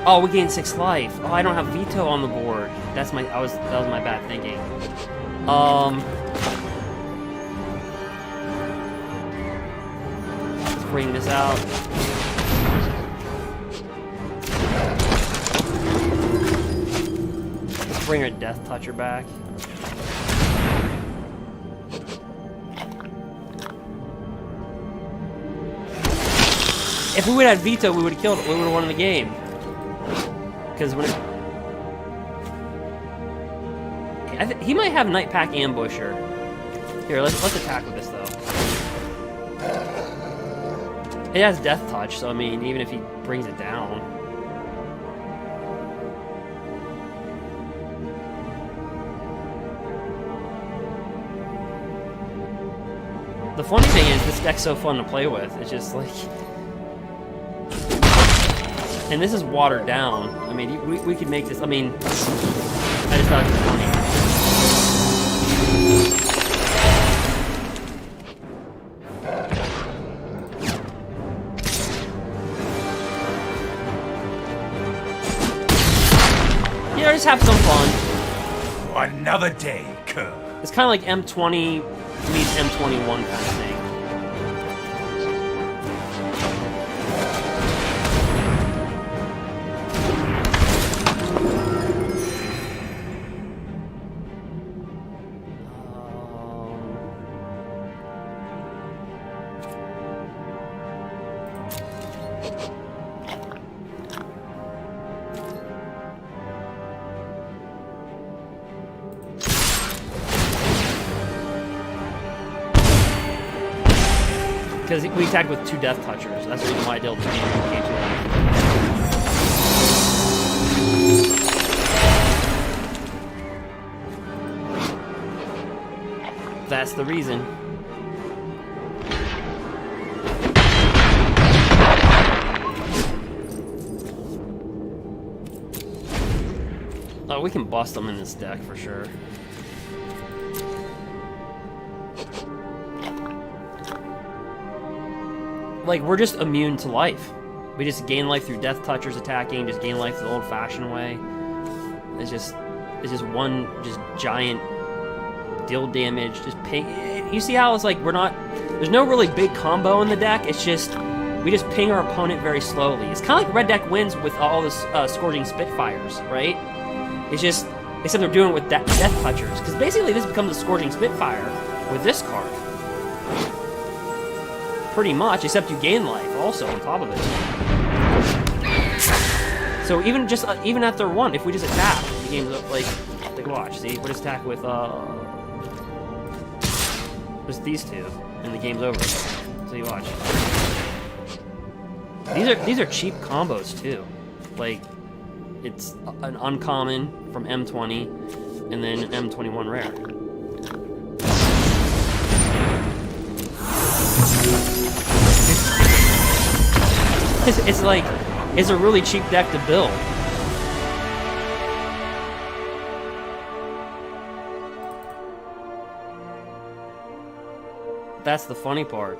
Oh, we gained 6 life. Oh, I don't have Veto on the board. That was my bad thinking. Let's bring this out. Let's bring our Death Toucher back. If we would have had veto, we would have killed it. We would have won the game. Because when he might have Night Pack Ambusher. Here, let's attack with this though. It has Death Touch, so I mean, even if he brings it down. The funny thing is, this deck's so fun to play with. It's just like, and this is watered down. I mean, we could make this. I mean, I just thought it was funny. Yeah, just have some fun. Another day, Kerr. It's kind of like M20 meets M21 kind of thing. Because we attacked with 2 Death Touchers. That's the reason why I dealt 2 damage. That's the reason. Oh, we can bust them in this deck for sure. Like, we're just immune to life. We just gain life through Death Touchers attacking, just gain life the old-fashioned way. It's just one giant deal damage, just ping. You see how it's like there's no really big combo in the deck. It's just we just ping our opponent very slowly. It's kind of like Red Deck wins with all this Scourging Spitfires, right? It's just except they're doing it with Death Touchers, because basically this becomes a Scourging Spitfire with this card. Pretty much, except you gain life also on top of it. So even after 1, if we just attack, the game's up. Like watch, see, we just attack with just these 2, and the game's over. So you watch. These are cheap combos too. Like it's an uncommon from M20, and then an M21 rare. It's like, it's a really cheap deck to build. That's the funny part.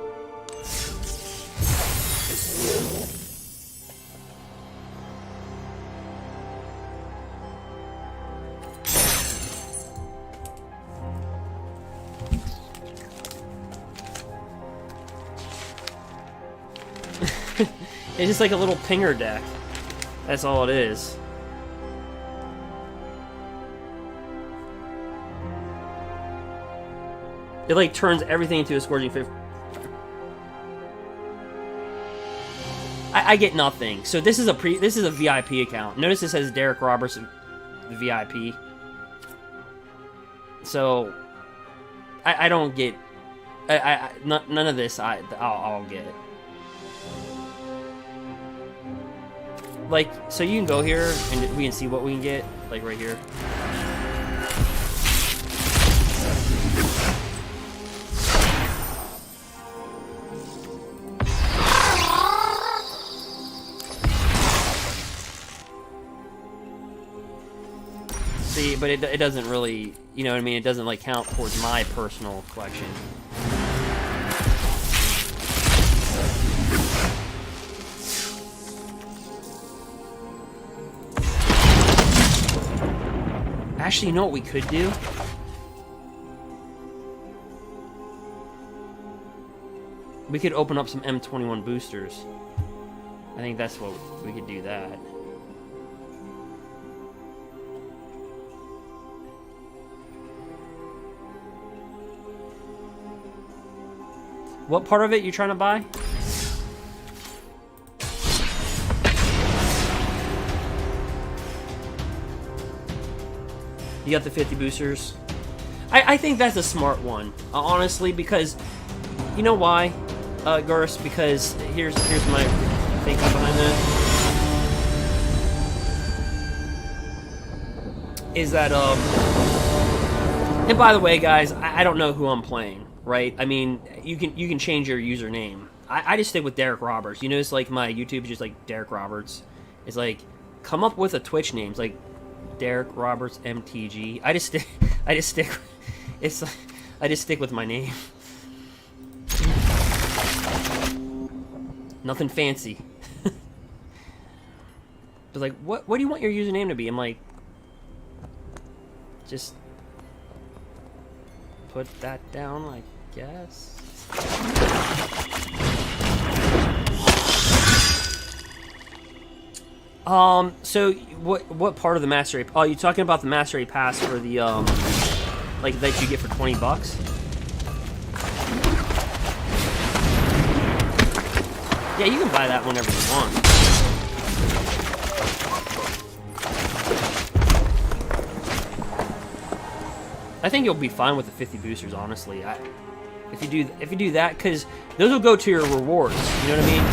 It's just like a little pinger deck. That's all it is. It like turns everything into a Scourging Fifth. I get nothing. So this is a VIP account. Notice this says Derek Robertson, the VIP. So I don't get. None of this. I'll get it. Like, so you can go here and we can see what we can get, like right here. See, but it doesn't really, you know what I mean? It doesn't like count towards my personal collection. Actually, you know what we could do? We could open up some M21 boosters. I think that's what we could do that. What part of it you trying to buy? You got the 50 boosters. I think that's a smart one, honestly, because you know why, Gurs? Because here's my thinking behind that. Is that and by the way, guys, I don't know who I'm playing, right? I mean, you can change your username. I just stick with Derek Roberts. You notice, like, my YouTube is just like Derek Roberts. It's like, come up with a Twitch name. It's like Derek Roberts MTG. I just stick. It's like, I just stick with my name. Nothing fancy. But like, what do you want your username to be? I'm like, just put that down, I guess. So what part of the mastery? Oh, you talking about the mastery pass for the like that you get for $20? Yeah, you can buy that whenever you want. I think you'll be fine with the 50 boosters, honestly. If you do that, because those will go to your rewards. You know what I mean?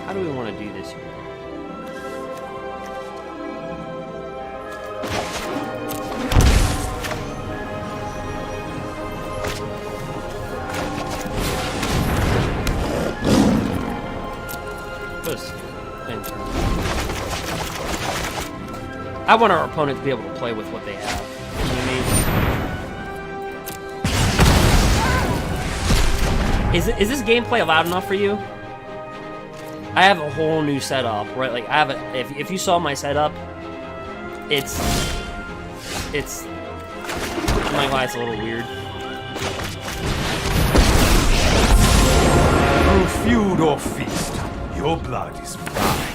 How do we want to do this here? I want our opponent to be able to play with what they have. You know what I mean? Is this gameplay loud enough for you? I have a whole new setup, right? Like, I have a, if you saw my setup, it's I'm not gonna lie, it's a little weird. Oh, feud or feast, your blood is mine.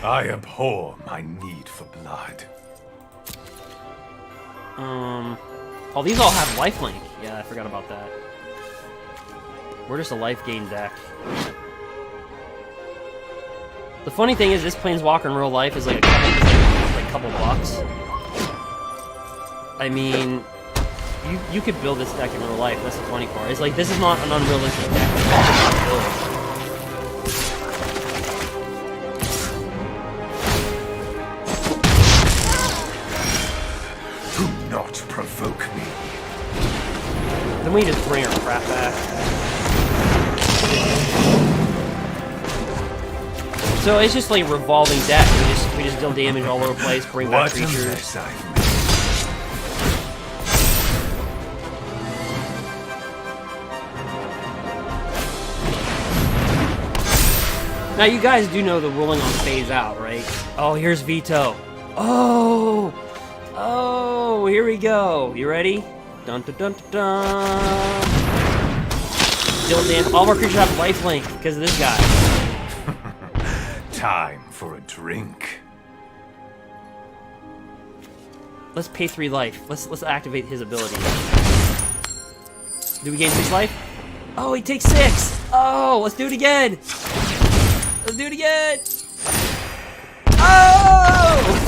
I abhor my need for blood. Oh, these all have lifelink. Yeah, I forgot about that. We're just a life gain deck. The funny thing is, this planeswalker in real life is like a couple bucks. I mean, you could build this deck in real life. That's the funny part. It's like, this is not an unrealistic deck. Do not provoke me. Then we just bring our crap back. So it's just like a revolving deck. We just deal damage all over the place, bring back What a creatures. mess I've made. Now you guys do know the ruling on phase out, right? Oh, here's Veto. Oh, here we go. You ready? Dun dun dun dun dun. Deal damage. All of our creatures have lifelink because of this guy. Time for a drink. Let's pay 3 life. Let's activate his ability. Do we gain 6 life? Oh, he takes 6. Oh, let's do it again. Let's do it again. Oh!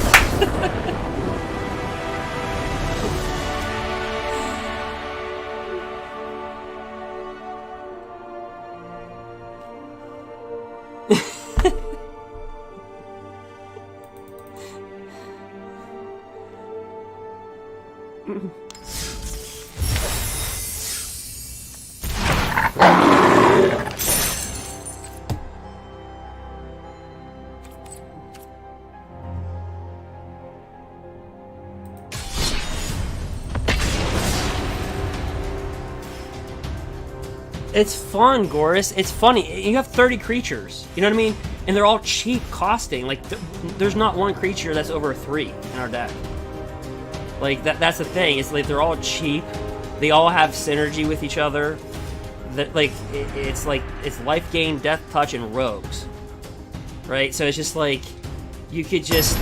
It's fun, Goris. It's funny. You have 30 creatures. You know what I mean? And they're all cheap costing. Like, there's not one creature that's over 3 in our deck. Like, that's the thing. It's like they're all cheap. They all have synergy with each other. That, like, it's life gain, death touch, and rogues. Right? So it's just like, you could just...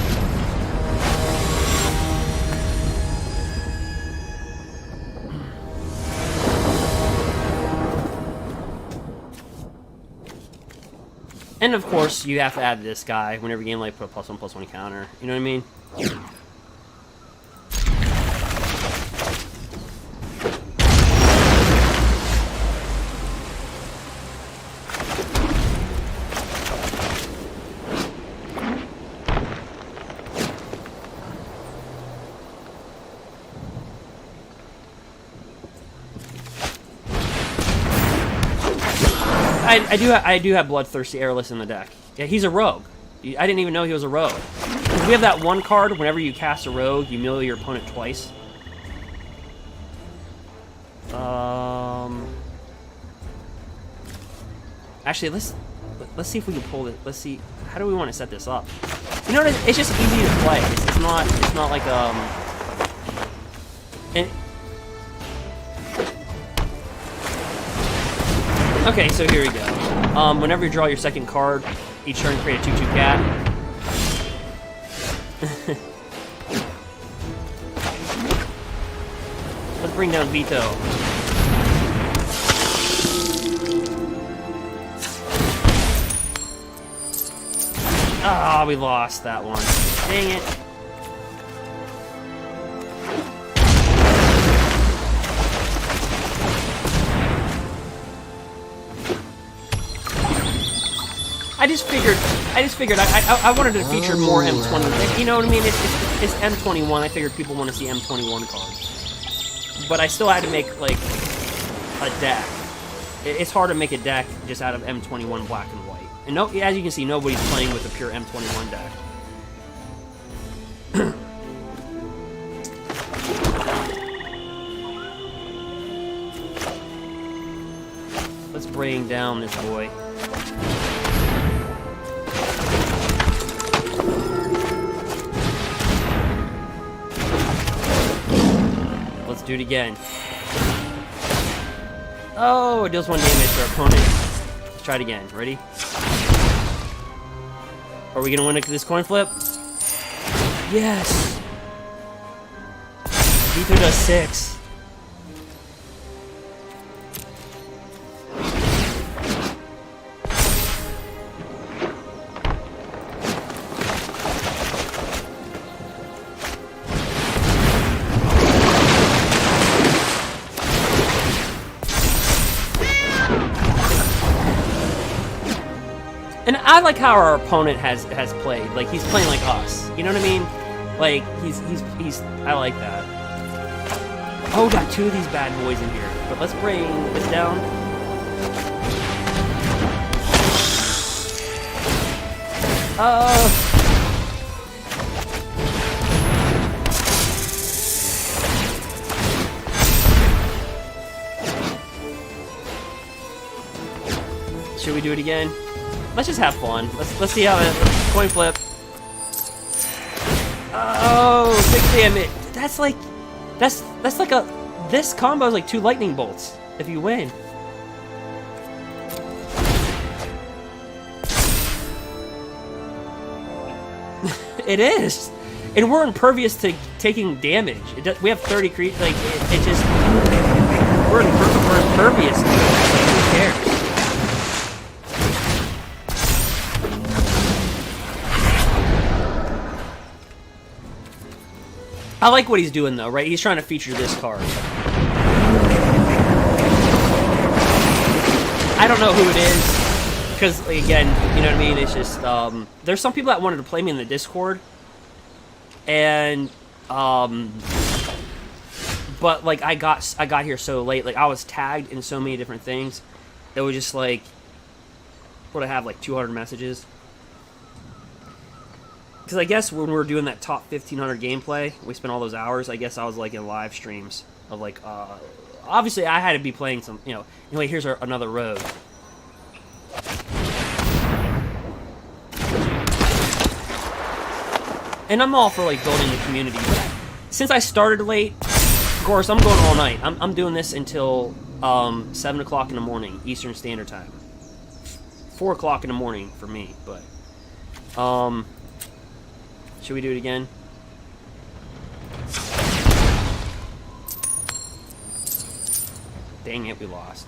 And of course, you have to add this guy whenever you game like put a +1/+1 counter. You know what I mean? I do have Bloodthirsty Airless in the deck. Yeah, he's a rogue. I didn't even know he was a rogue. 'Cause we have that one card, whenever you cast a rogue, you melee your opponent twice. Actually, let's see if we can pull it. Let's see. How do we want to set this up? You know what? It's just easy to play. It's not like and okay, so here we go. Whenever you draw your second card, each turn create a 2/2 cat. Let's bring down Vito. Ah, we lost that one. Dang it. I just figured I wanted to feature more M20. You know what I mean? It's M21. I figured people want to see M21 cards. But I still had to make, like, a deck. It's hard to make a deck just out of M21 black and white. And no, as you can see, nobody's playing with a pure M21 deck. Let's bring down this boy. Let's do it again. Oh, it deals 1 damage to our opponent. Let's try it again. Ready? Are we gonna win this coin flip? Yes! Vito does 6. And I like how our opponent has played. Like, he's playing like us. You know what I mean? Like, he's I like that. Oh, we got 2 of these bad boys in here. But let's bring this down. Should we do it again? Let's just have fun. Let's see how it coin flip. Oh, 6 damage. That's like this combo is like 2 lightning bolts if you win. It is, and we're impervious to taking damage. We have 30 creep. Like it just we're impervious to it. Like, who cares? I like what he's doing, though, right? He's trying to feature this card. I don't know who it is, because, again, you know what I mean? It's just, there's some people that wanted to play me in the Discord, and, but, like, I got here so late. Like, I was tagged in so many different things. It was just, like, what, I have, like, 200 messages? Because I guess when we were doing that top 1500 gameplay, we spent all those hours, I guess I was like in live streams of like, obviously I had to be playing some, you know, anyway, here's another rogue. And I'm all for like building the community. Since I started late, of course, I'm going all night. I'm doing this until 7 o'clock in the morning, Eastern Standard Time. 4 o'clock in the morning for me, but, should we do it again? Dang it, we lost.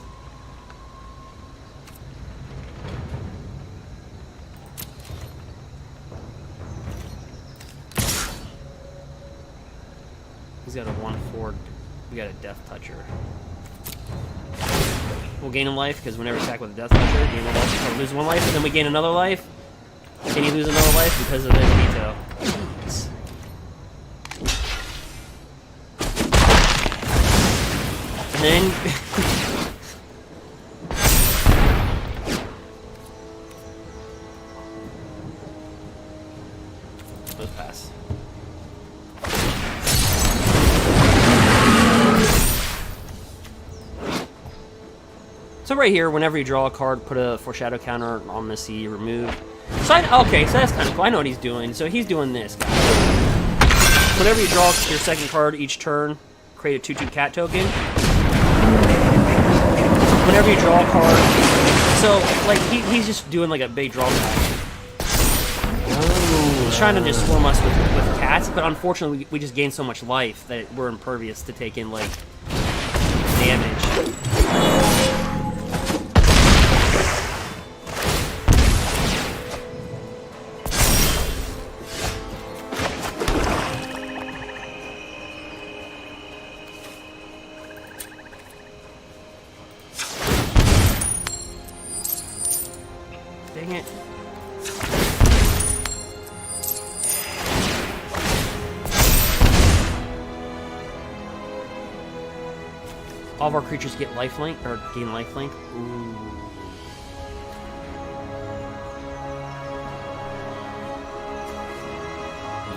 He's got a 1/4. We got a Death Toucher. We'll gain a life because whenever we attack with a Death Toucher, gain a life, or lose 1 life, and then we gain another life. Can you lose another life because of the veto? Jeez. And then those pass. So right here, whenever you draw a card, put a foreshadow counter on the C, remove. So okay, so that's kind of cool. I know what he's doing. So he's doing this, guys. Whenever you draw your second card each turn, create a 2/2 cat token. Whenever you draw a card, so like he's just doing like a big draw pack. He's trying to just swarm us with cats, but unfortunately we just gain so much life that we're impervious to taking like damage. Dang it. All of our creatures get lifelink, or gain lifelink. Ooh.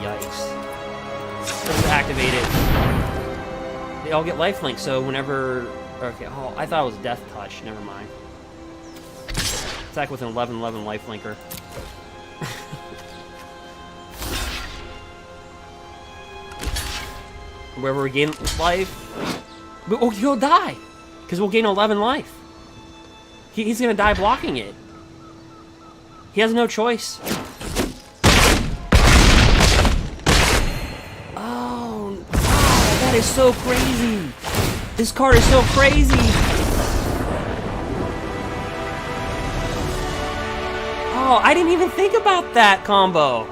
Yikes. Let's activate it. They all get lifelink, so whenever... Okay, oh, I thought it was Death Touch. Never mind. Attack with an 11/11 lifelinker. Wherever we gain life... Oh, he'll die! Because we'll gain 11 life. He's gonna die blocking it. He has no choice. Oh, that is so crazy! This card is so crazy! Oh, I didn't even think about that combo!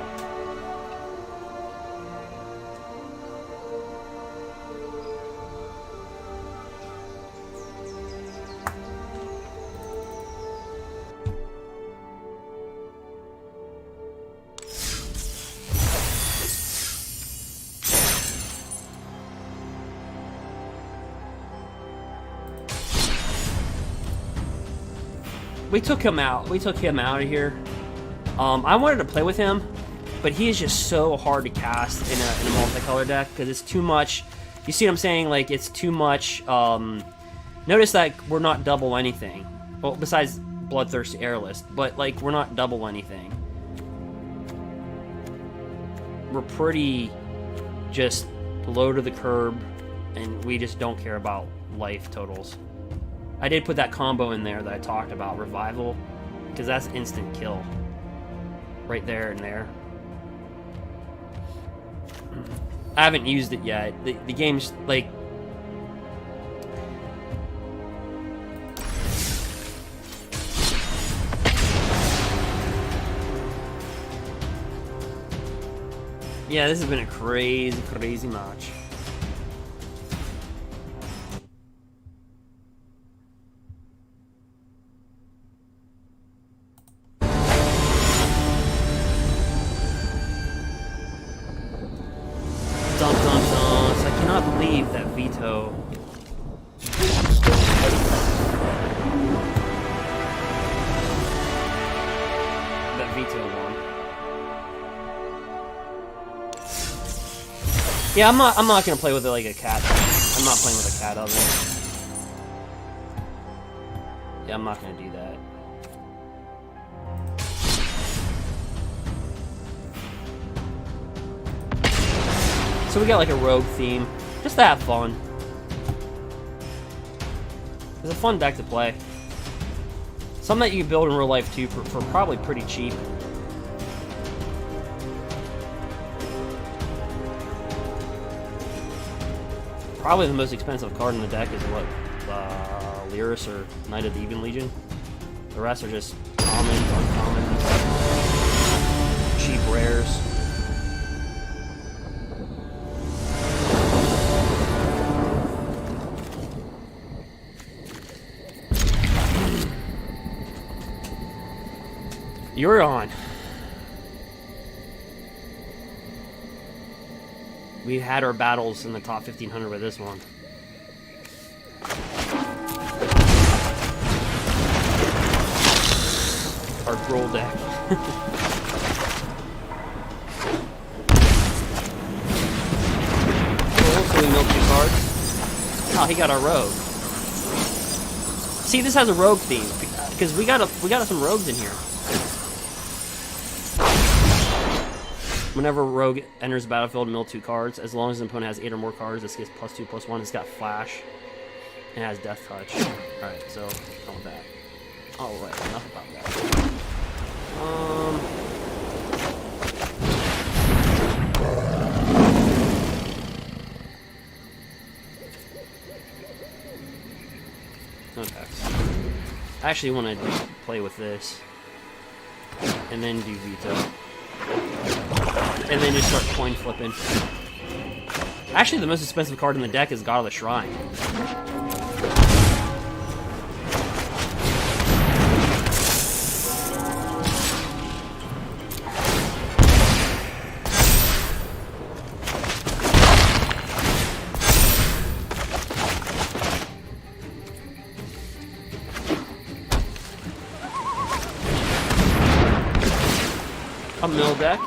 We took him out. We took him out of here. I wanted to play with him, but he is just so hard to cast in a multicolor deck because it's too much. You see what I'm saying? Like, it's too much. Notice that we're not double anything. Well, besides Bloodthirsty Airless, but like we're not double anything. We're pretty just low to the curb, and we just don't care about life totals. I did put that combo in there that I talked about, Revival, because that's instant kill. Right there and there. I haven't used it yet. The game's like... Yeah, this has been a crazy, crazy match. That veto. That veto one. Yeah, I'm not gonna play with it like a cat. I'm not playing with a cat oven. Yeah, I'm not gonna do that. So we got like a rogue theme. Just to have fun. It's a fun deck to play. Something that you can build in real life too for probably pretty cheap. Probably the most expensive card in the deck is what? Lyris or Knight of the Even Legion. The rest are just common, uncommon, cheap rares. You're on. We had our battles in the top 1500 with this one. Our gruul deck. Cool, so we milled 2 cards. Oh, he got our rogue. See, this has a rogue theme because we got some rogues in here. Whenever rogue enters the battlefield, mill 2 cards. As long as the opponent has 8 or more cards, this gets +2/+1. It's got flash. And it has death touch. Alright, so on with that. Oh right, enough about that. Okay. I actually want to play with this. And then do veto. And then just start coin flipping. Actually, the most expensive card in the deck is God of the Shrine. A mill deck.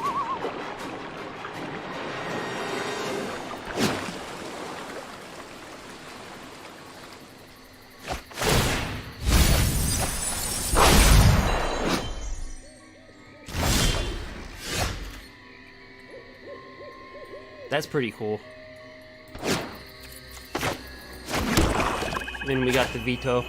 That's pretty cool. Then we got the veto.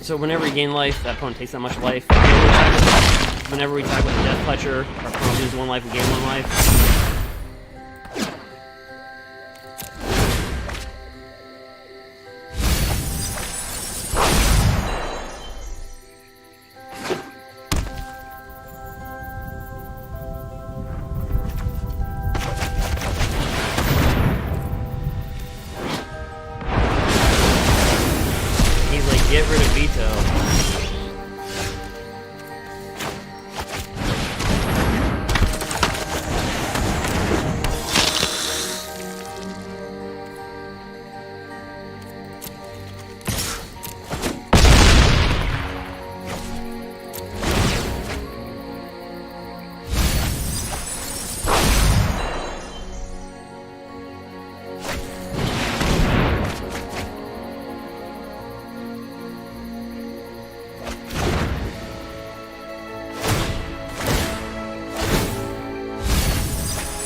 So whenever we gain life, that opponent takes that much life. Whenever we attack with a Death Clutcher, our opponent loses 1 life, we gain 1 life. He's like, get rid of veto.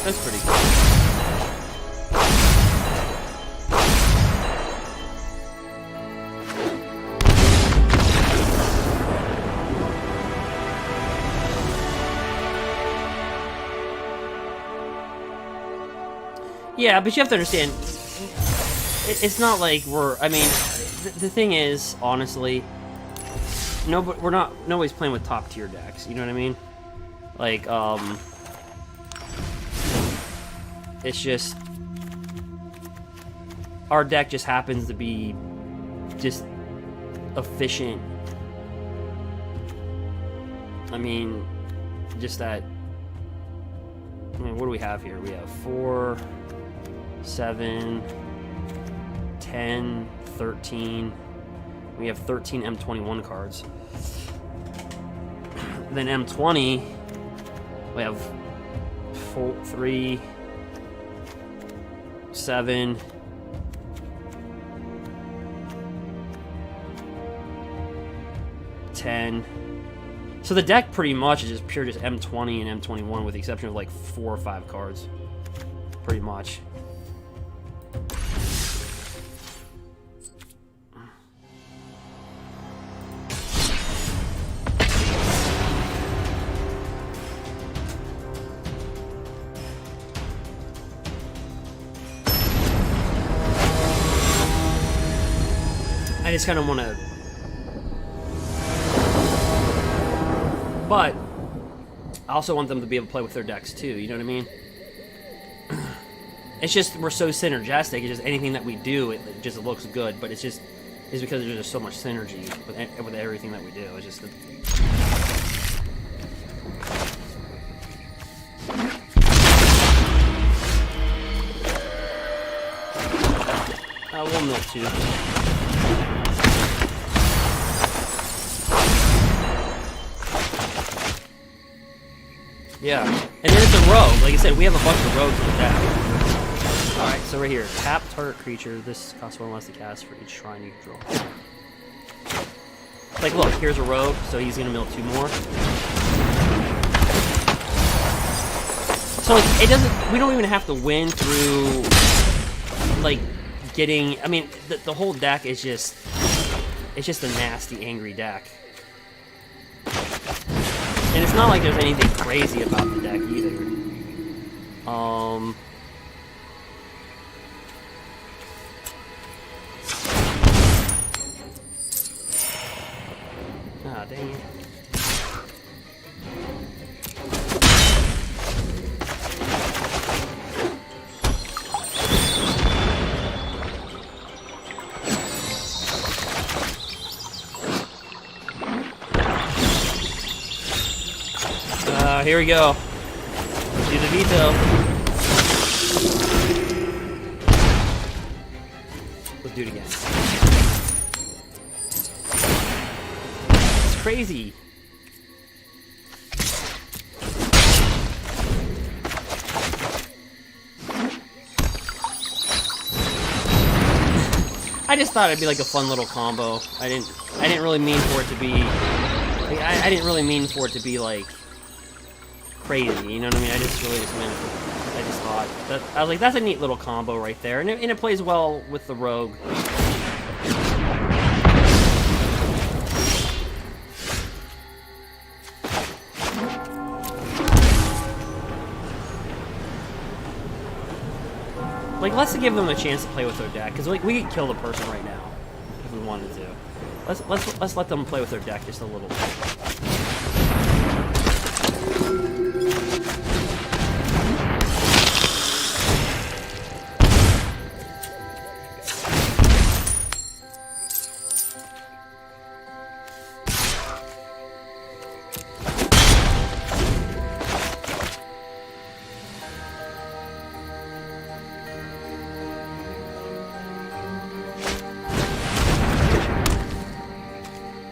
That's pretty cool. Yeah, but you have to understand, it's not like we're, I mean, the thing is, honestly, nobody's playing with top tier decks, you know what I mean? Like, it's just, our deck just happens to be just efficient. I mean, just that, I mean, what do we have here? We have 4, 7, 10, 13. We have 13 M21 cards. Then M20, we have 4, 3, 7, 10. So the deck pretty much is just pure just M20 and M21 with the exception of like 4 or 5 cards. Pretty much. I just kind of want to But I also want them to be able to play with their decks too, you know what I mean? It's just, we're so synergistic, it's just anything that we do, it just looks good, but it's because there's just so much synergy with everything that we do. It's just... we'll mill 2. Yeah, and then it's a rogue. Like I said, we have a bunch of rogues in the deck. Alright, so right here. Tap target creature. This costs 1 less to cast for each shrine you control. Like, look, here's a rogue, so he's gonna mill 2 more. So like, it doesn't... We don't even have to win through... Like, getting... I mean, the whole deck is just... It's just a nasty, angry deck. And it's not like there's anything crazy about the deck either. Ah, dang it. Here we go. Let's do the veto. Let's do it again. It's crazy. I just thought it'd be like a fun little combo. I didn't really mean for it to be. Like, I didn't really mean for it to be like crazy, you know what I mean? I just thought that I was like, that's a neat little combo right there, and it plays well with the rogue. Like, let's give them a chance to play with their deck, because like we could kill the person right now if we wanted to. Let's let them play with their deck just a little bit.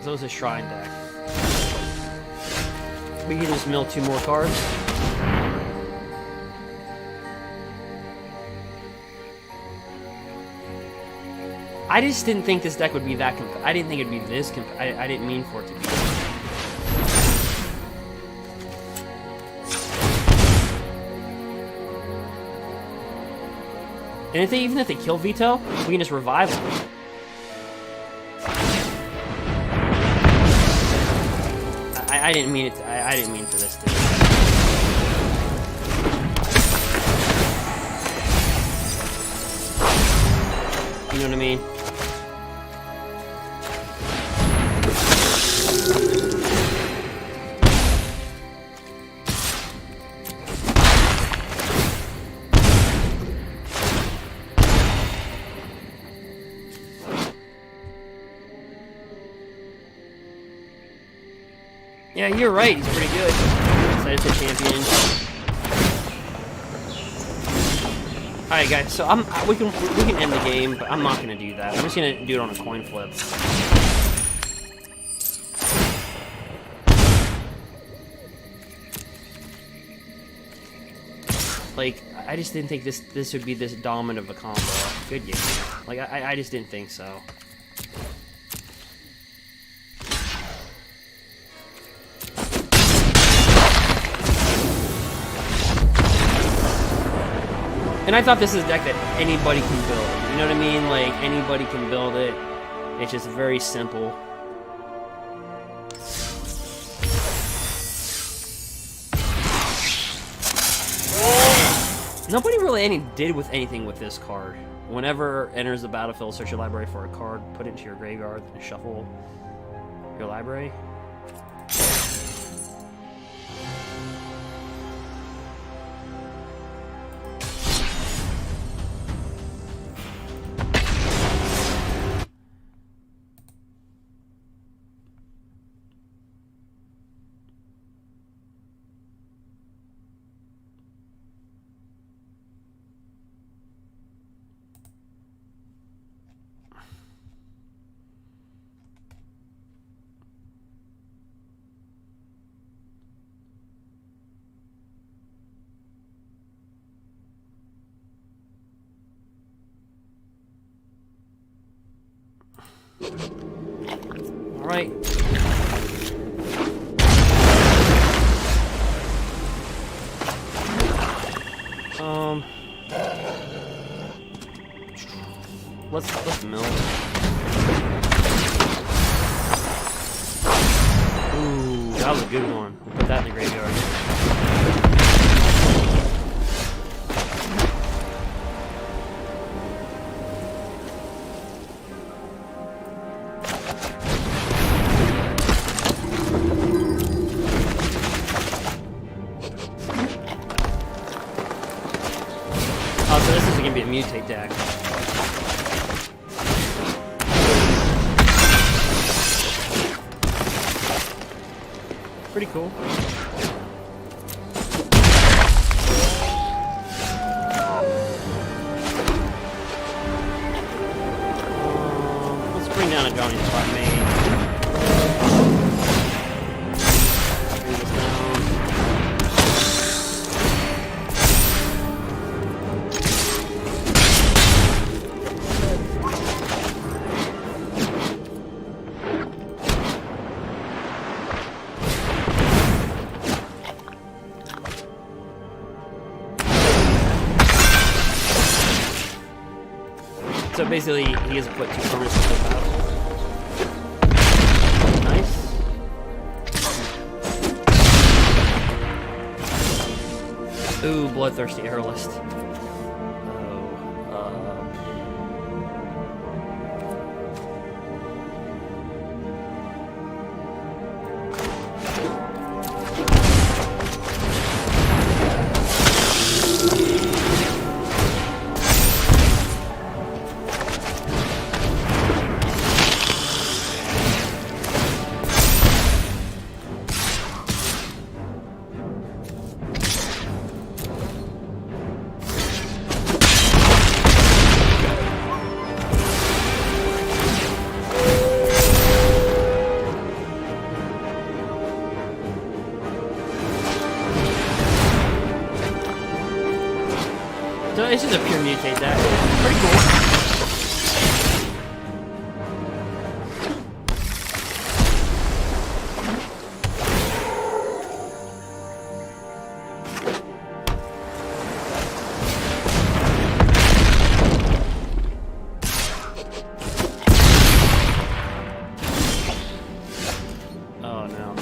So it's a shrine deck. We can just mill 2 more cards. I just didn't think this deck would be that I didn't think it'd be this I didn't mean for it to be. And even if they kill Veto, we can just revive them. I didn't mean it. I didn't mean for this to. You know what I mean? Yeah, you're right. He's pretty good. Excited to champion. All right, guys. So we can end the game, but I'm not gonna do that. I'm just gonna do it on a coin flip. Like, I just didn't think this would be this dominant of a combo. Good game. Like, I just didn't think so. And I thought this is a deck that anybody can build. You know what I mean? Like, anybody can build it. It's just very simple. Nobody really did with anything with this card. Whenever enters the battlefield, search your library for a card, put it into your graveyard, and shuffle your library. right. Let's mill. Ooh, that was a good one. We'll put that in the graveyard. Oh, so this isn't gonna be a mutate deck. Pretty cool. Let's bring down a drawing spot main. Bring this down. So basically, he has put 2 permanents into the battle. Nice. Ooh, bloodthirsty airlist. So it's just a pure mutate deck. Pretty cool. Oh no.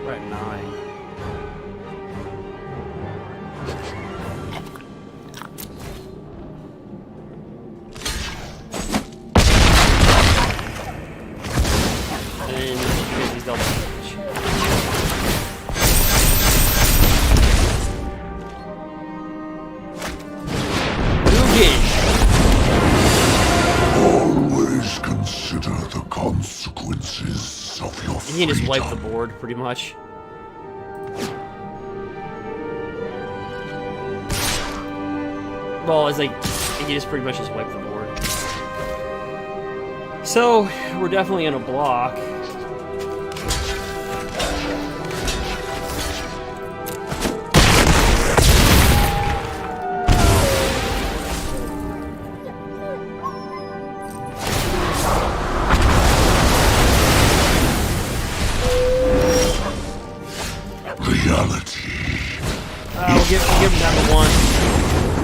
We're at 9. And then here's these double damage. Ugin! Always consider the consequences of your And he just wiped the freedom. board, pretty much. Well, it's like, he just pretty much just wiped the board. So, we're definitely in a block. Reality. We'll give him down to 1.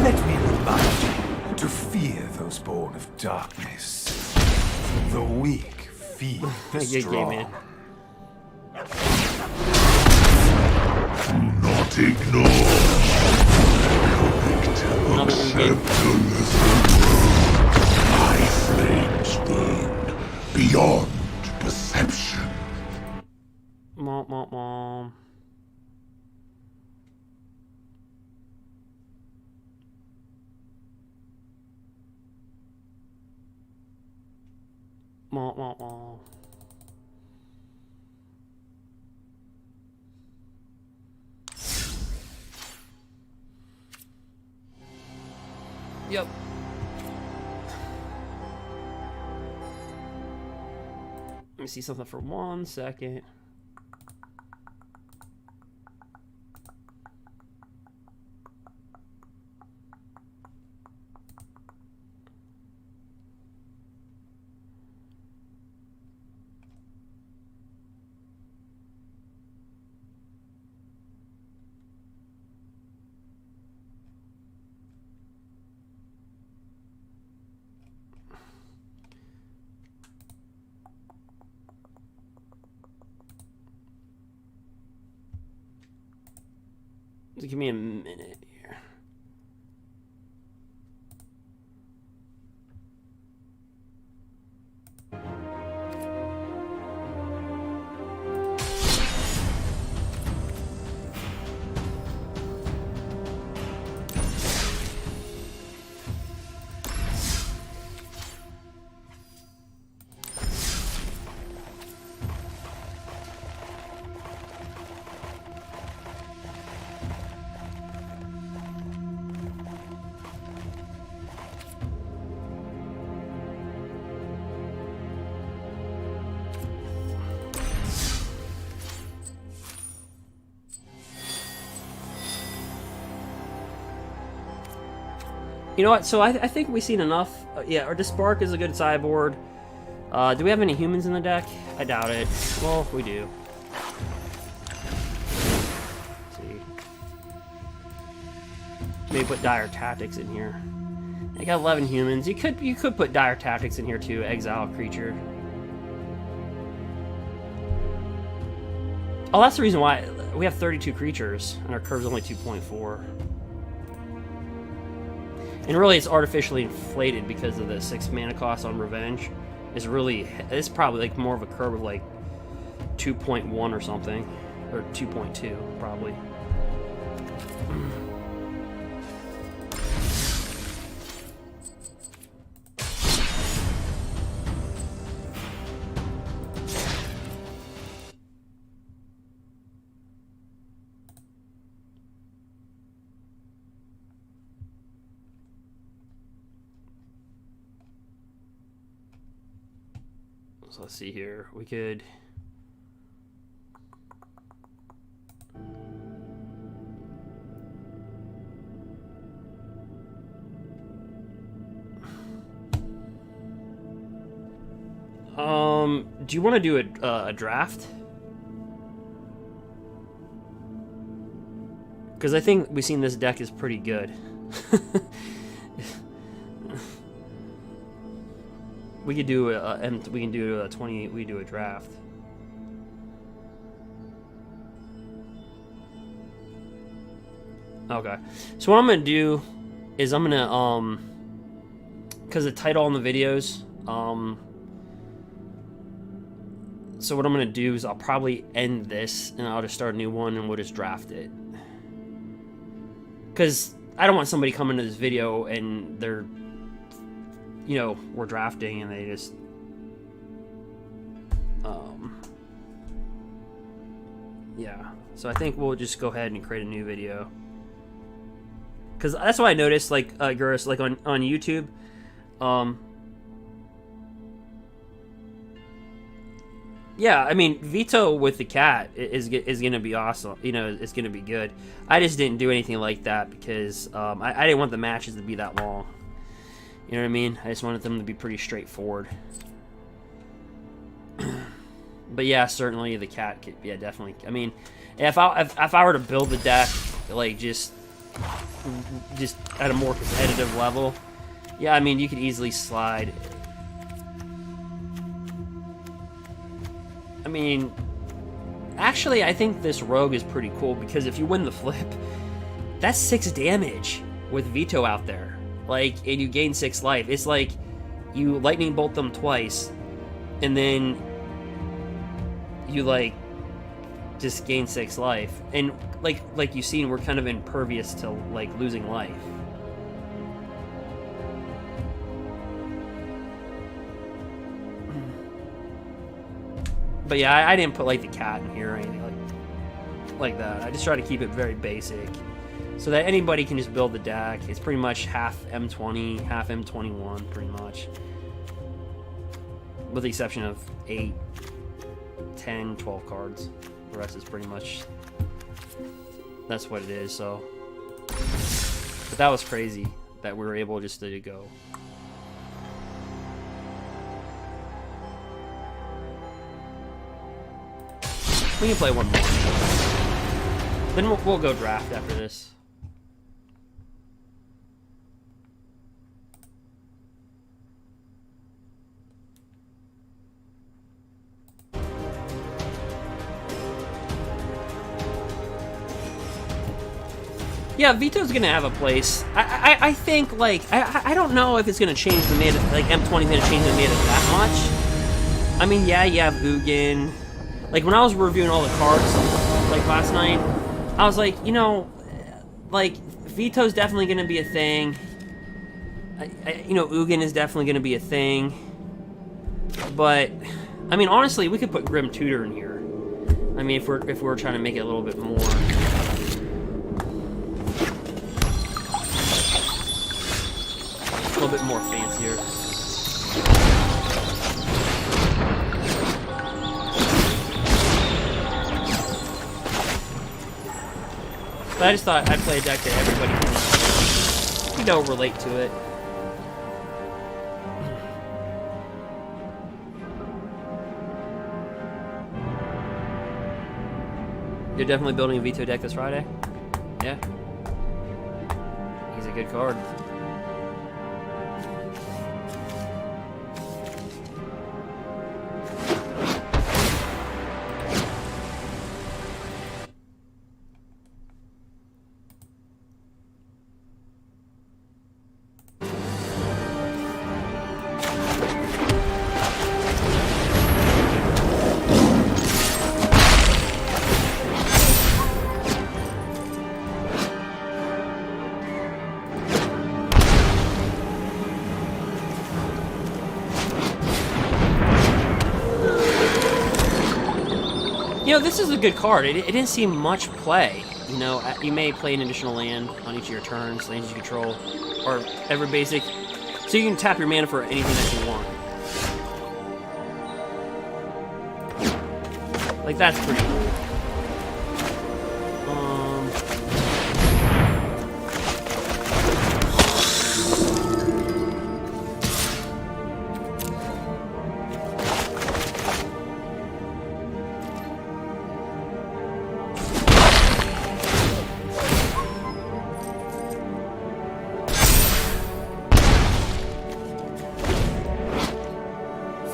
Let me remind you to fear those born of darkness. The weak feed the Yeah, strong. man. Do not ignore. Another Ugin. My flames burn beyond perception. Mom, mom, mom. Mom, mom, mom. Yep. Let me me see something for 1 second. Give me a minute here. You know what? So I think we've seen enough. Yeah, our Spark is a good sideboard. Do we have any humans in the deck? I doubt it. Well, we do. Let's see. Maybe put Dire Tactics in here. I got 11 humans. You could put Dire Tactics in here too. Exile a creature. Oh, that's the reason why we have 32 creatures and our curve's only 2.4. And really, it's artificially inflated because of the 6 mana cost on Revenge. It's probably like more of a curve of like 2.1 or something, or 2.2 probably. So let's see here. We could do you want to do a draft? Because I think we've seen this deck is pretty good. We could do we can do a 20. We do a draft. Okay. So what I'm gonna do is I'm gonna because the title on the videos so what I'm gonna do is I'll probably end this and I'll just start a new one and we'll just draft it. Because I don't want somebody coming to this video and they're, you know, we're drafting and they just yeah. So I think we'll just go ahead and create a new video. Because that's what I noticed, like Gurus, like on YouTube, yeah, I mean, Veto with the cat is gonna be awesome. You know, it's gonna be good. I just didn't do anything like that because I didn't want the matches to be that long. You know what I mean? I just wanted them to be pretty straightforward. But yeah, certainly the cat could, yeah, definitely. I mean, if I were to build the deck like just at a more competitive level, yeah, I mean, you could easily slide. I mean, actually, I think this rogue is pretty cool because if you win the flip, that's 6 damage with Veto out there. Like, and you gain 6 life. It's like you lightning bolt them twice, and then you like just gain 6 life. And like you've seen, we're kind of impervious to like losing life. But yeah, I didn't put like the cat in here or anything like that. I just try to keep it very basic, so that anybody can just build the deck. It's pretty much half M20, half M21, pretty much, with the exception of 8 10, 12 cards. The rest is pretty much, that's what it is, so. But that was crazy that we were able just to go. We can play one more. Then we'll go draft after this. Yeah, Veto's gonna have a place. I think, like, I don't know if it's gonna change the meta, like, M20 is gonna change the meta that much. I mean, yeah, you have Ugin. Like, when I was reviewing all the cards, like, last night, I was like, you know, like, Veto's definitely gonna be a thing. You know, Ugin is definitely gonna be a thing. But, I mean, honestly, we could put Grim Tutor in here. I mean, if we're trying to make it a little bit more... a little bit more fancier. But I just thought I'd play a deck that everybody can, you know, relate to it. You're definitely building a Veto deck this Friday? Yeah. He's a good card. You know, this is a good card. It didn't see much play. You know, you may play an additional land on each of your turns, lands you control, or every basic. So you can tap your mana for anything that you want. Like, that's pretty cool.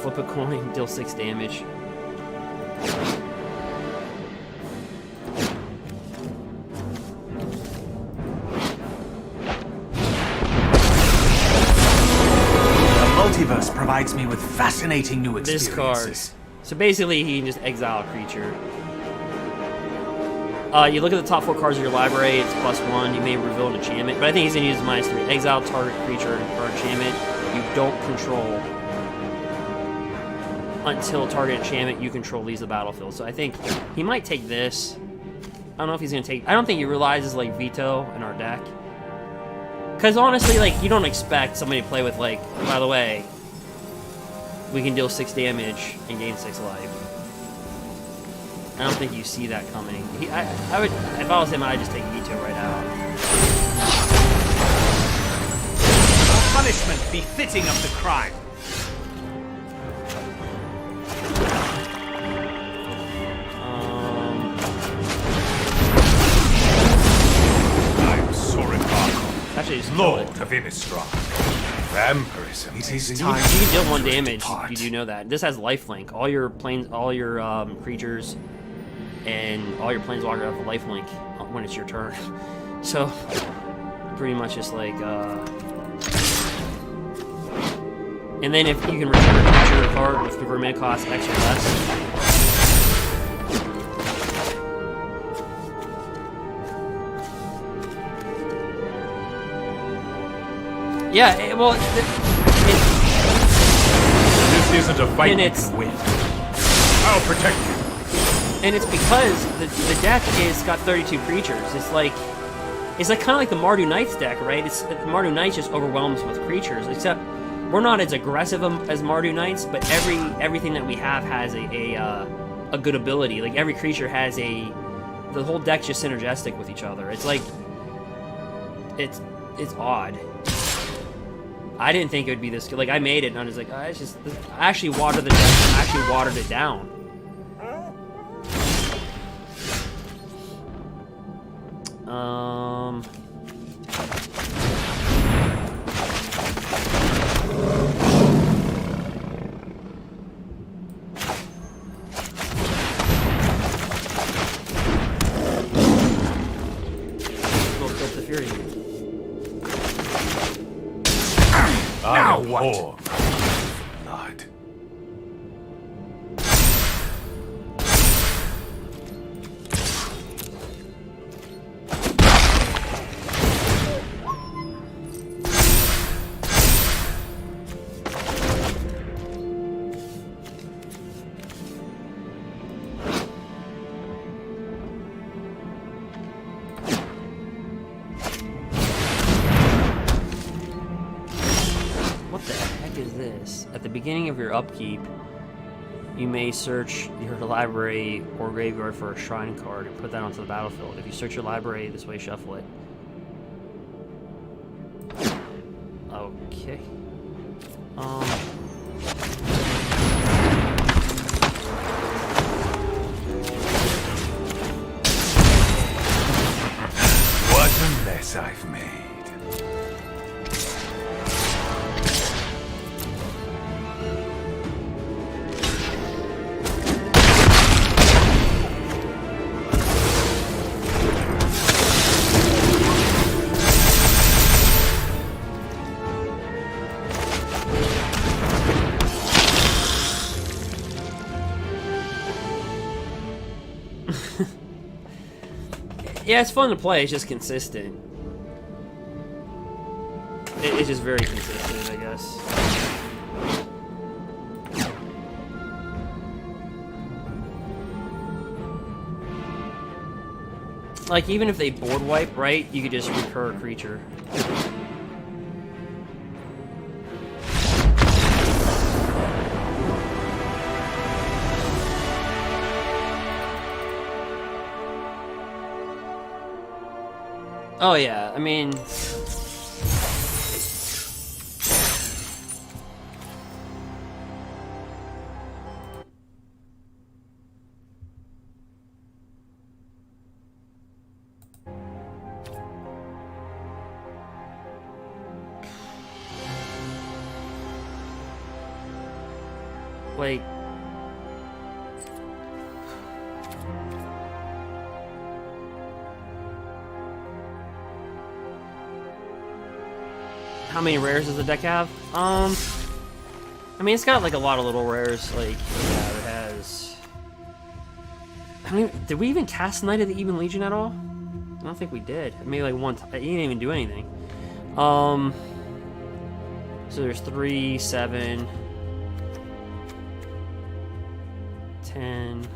Flip a coin, deal 6 damage. Multiverse provides me with fascinating new experiences. This card. So basically, he can just exile a creature. You look at the top 4 cards of your library, it's +1. You may reveal an enchantment, but I think he's going to use -3. Exile target creature or enchantment you don't control until target enchantment you control leaves the battlefield. So I think he might take this. I don't know if he's going to take... I don't think he realizes, like, Veto in our deck. Because honestly, like, you don't expect somebody to play with, like, by the way, we can deal 6 damage and gain 6 life. I don't think you see that coming. I would, if I was him, I'd just take Veto right out. Punishment befitting of the crime. I'm Sultai, Actually, just kill Lord it. of Innistrad. Vampirism. It is You time. can deal 1 damage depart. if you do know that. This has lifelink. All your creatures and all your planeswalker have a lifelink when it's your turn. So pretty much just like and then if you can return a creature card with convert mana cost X or less. Yeah, well, This isn't a fight And you it's- can win. I'll protect you. and it's because the deck is got 32 creatures. It's like kind of like the Mardu Knights deck, right? It's the Mardu Knights just overwhelms with creatures. Except we're not as aggressive as Mardu Knights, but everything that we have has a a good ability. Like every creature has a, the whole deck's just synergistic with each other. It's like, it's odd. I didn't think it would be this good. Like I made it and I was like, oh, it's just, I actually watered the deck. I actually watered it down. Now what? Blood. At the beginning of your upkeep, you may search your library or graveyard for a shrine card and put that onto the battlefield. If you search your library this way, shuffle it. Okay. What a mess I've made. Yeah, it's fun to play. It's just consistent. It's just very consistent, I guess. Like, even if they board wipe, right, you could just recur a creature. Oh yeah, I mean... like... How many rares does the deck have? I mean, it's got like a lot of little rares. Like, yeah, it has. I mean, did we even cast Knight of the Even Legion at all? I don't think we did. Maybe like one time. He didn't even do anything. So there's 3, 7, 10,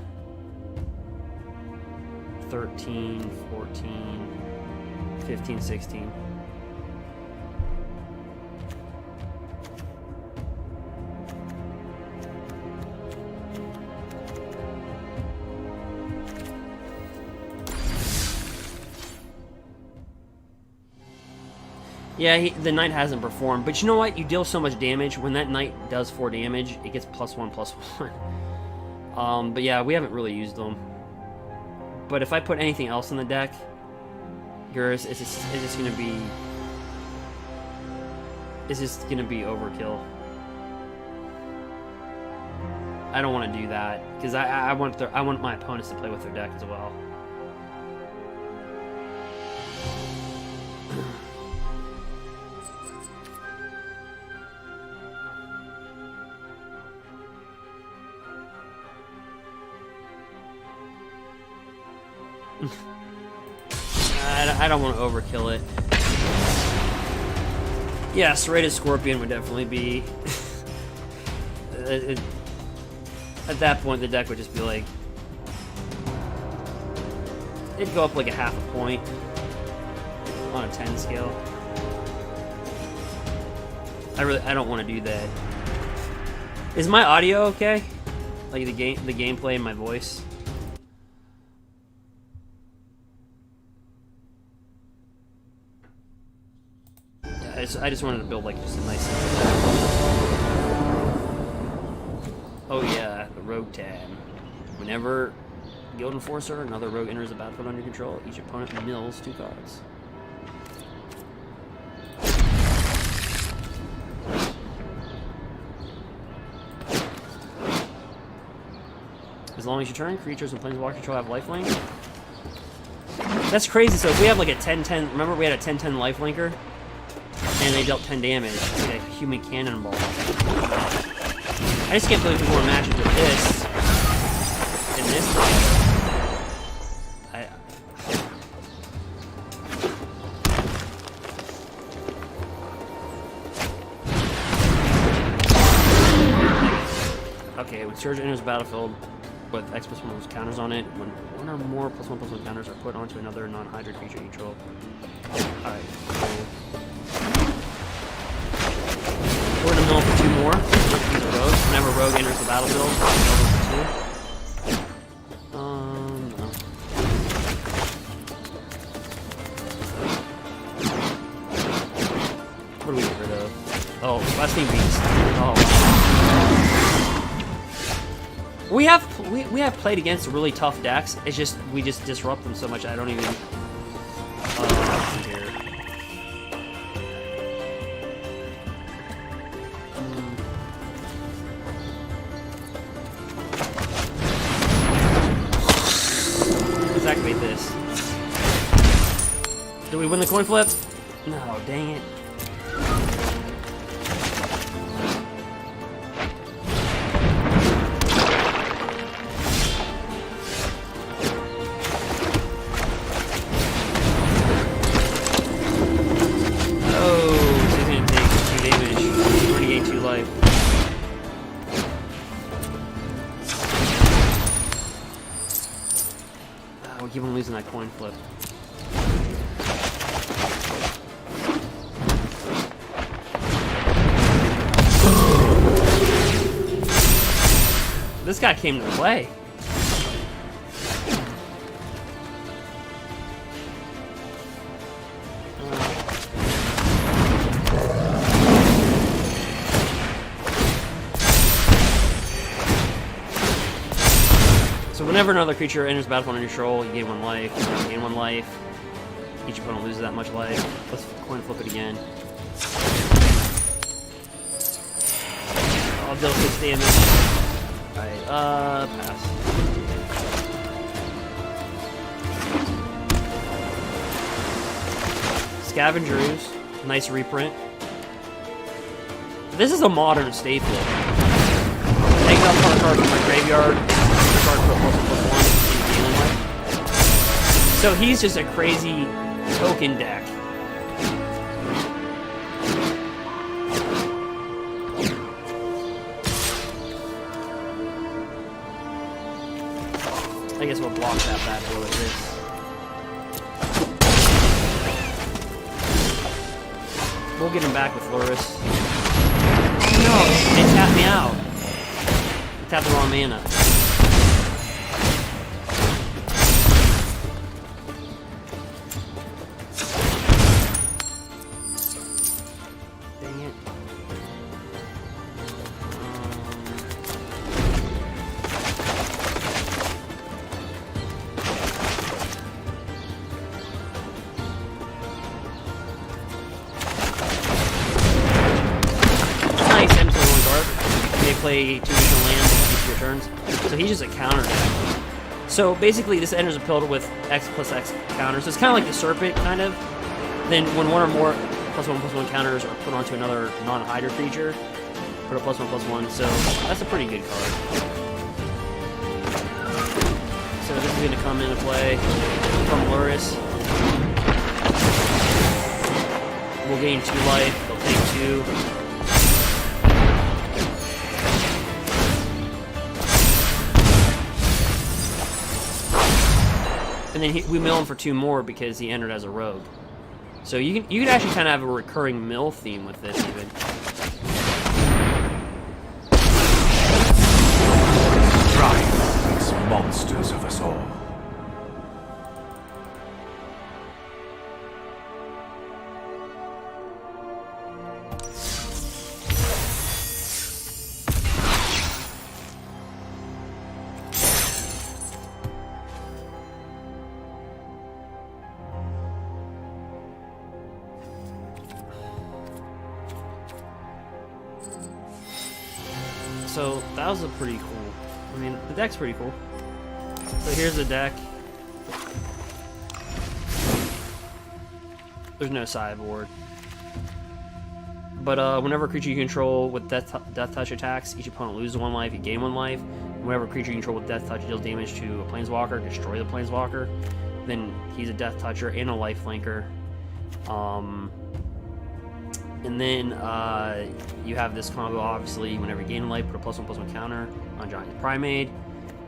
13, 14, 15, 16. Yeah, the knight hasn't performed, but you know what? You deal so much damage. When that knight does 4 damage, it gets +1/+1. But yeah, we haven't really used them. But if I put anything else in the deck, yours is just gonna be. It's just gonna be overkill. I don't want to do that because I want my opponents to play with their deck as well. I don't want to overkill it. Yeah, Serrated Scorpion would definitely be... at that point, the deck would just be like... It'd go up like a half a point on a 10 scale. I don't want to do that. Is my audio okay? Like the gameplay and my voice. Yeah, I just wanted to build like just a nice simple deck. Oh yeah, the rogue tab. Whenever Guild Enforcer, another rogue enters the battlefield under control, each opponent mills 2 cards. As long as you turn, creatures and planeswalker control have lifelink. That's crazy. So if we have like a 10-10, remember we had a 10-10 lifelinker, and they dealt 10 damage. It's like a human cannonball. I just can't believe people are matches with this and this. Okay, when Surge enters the battlefield with X plus 1 counters on it, when one or more +1/+1 counters are put onto another non-hydra creature you control. Alright, cool. We're in the middle for 2 more. These are rogues. Whenever rogue enters the battlefield, we're for 2. No. What do we get rid of? Oh, last name Beast. Oh, wow. We have played against really tough decks. It's just we just disrupt them so much. I don't even. Here. Let's activate this. Do we win the coin flip? No, dang it. Keep on losing that coin flip. This guy came to play. So whenever another creature enters the battlefield under control, you gain 1 life. You gain 1 life. Each opponent loses that much life. Let's coin flip it again. I'll deal 6 damage. Alright, pass. Scavengers, nice reprint. This is a modern staple. Take out card from my graveyard. So he's just a crazy token deck. I guess we'll block that bad boy with this. We'll get him back with Loris. No, they tapped me out. They tapped the wrong mana. Play 2 additional lands on each of your turns. So he's just a counter deck. So basically this enters a field with X plus X counters. So it's kind of like the Serpent, kind of. Then when 1 or more +1/+1 counters are put onto another non-hydra creature, put a +1/+1. So that's a pretty good card. So this is going to come into play from Loris. We'll gain 2 life. They'll take 2. And then we mill him for 2 more because he entered as a rogue. So you can actually kind of have a recurring mill theme with this even. so that was a pretty cool. I mean, the deck's pretty cool. So here's the deck. There's no sideboard. But whenever a creature you control with death touch attacks, each opponent loses 1 life, you gain 1 life. Whenever a creature you control with death touch deals damage to a planeswalker, destroy the planeswalker. Then he's a death toucher and a life flanker. And then you have this combo, obviously, whenever you gain a life, put a +1/+1 counter on Giant Primate.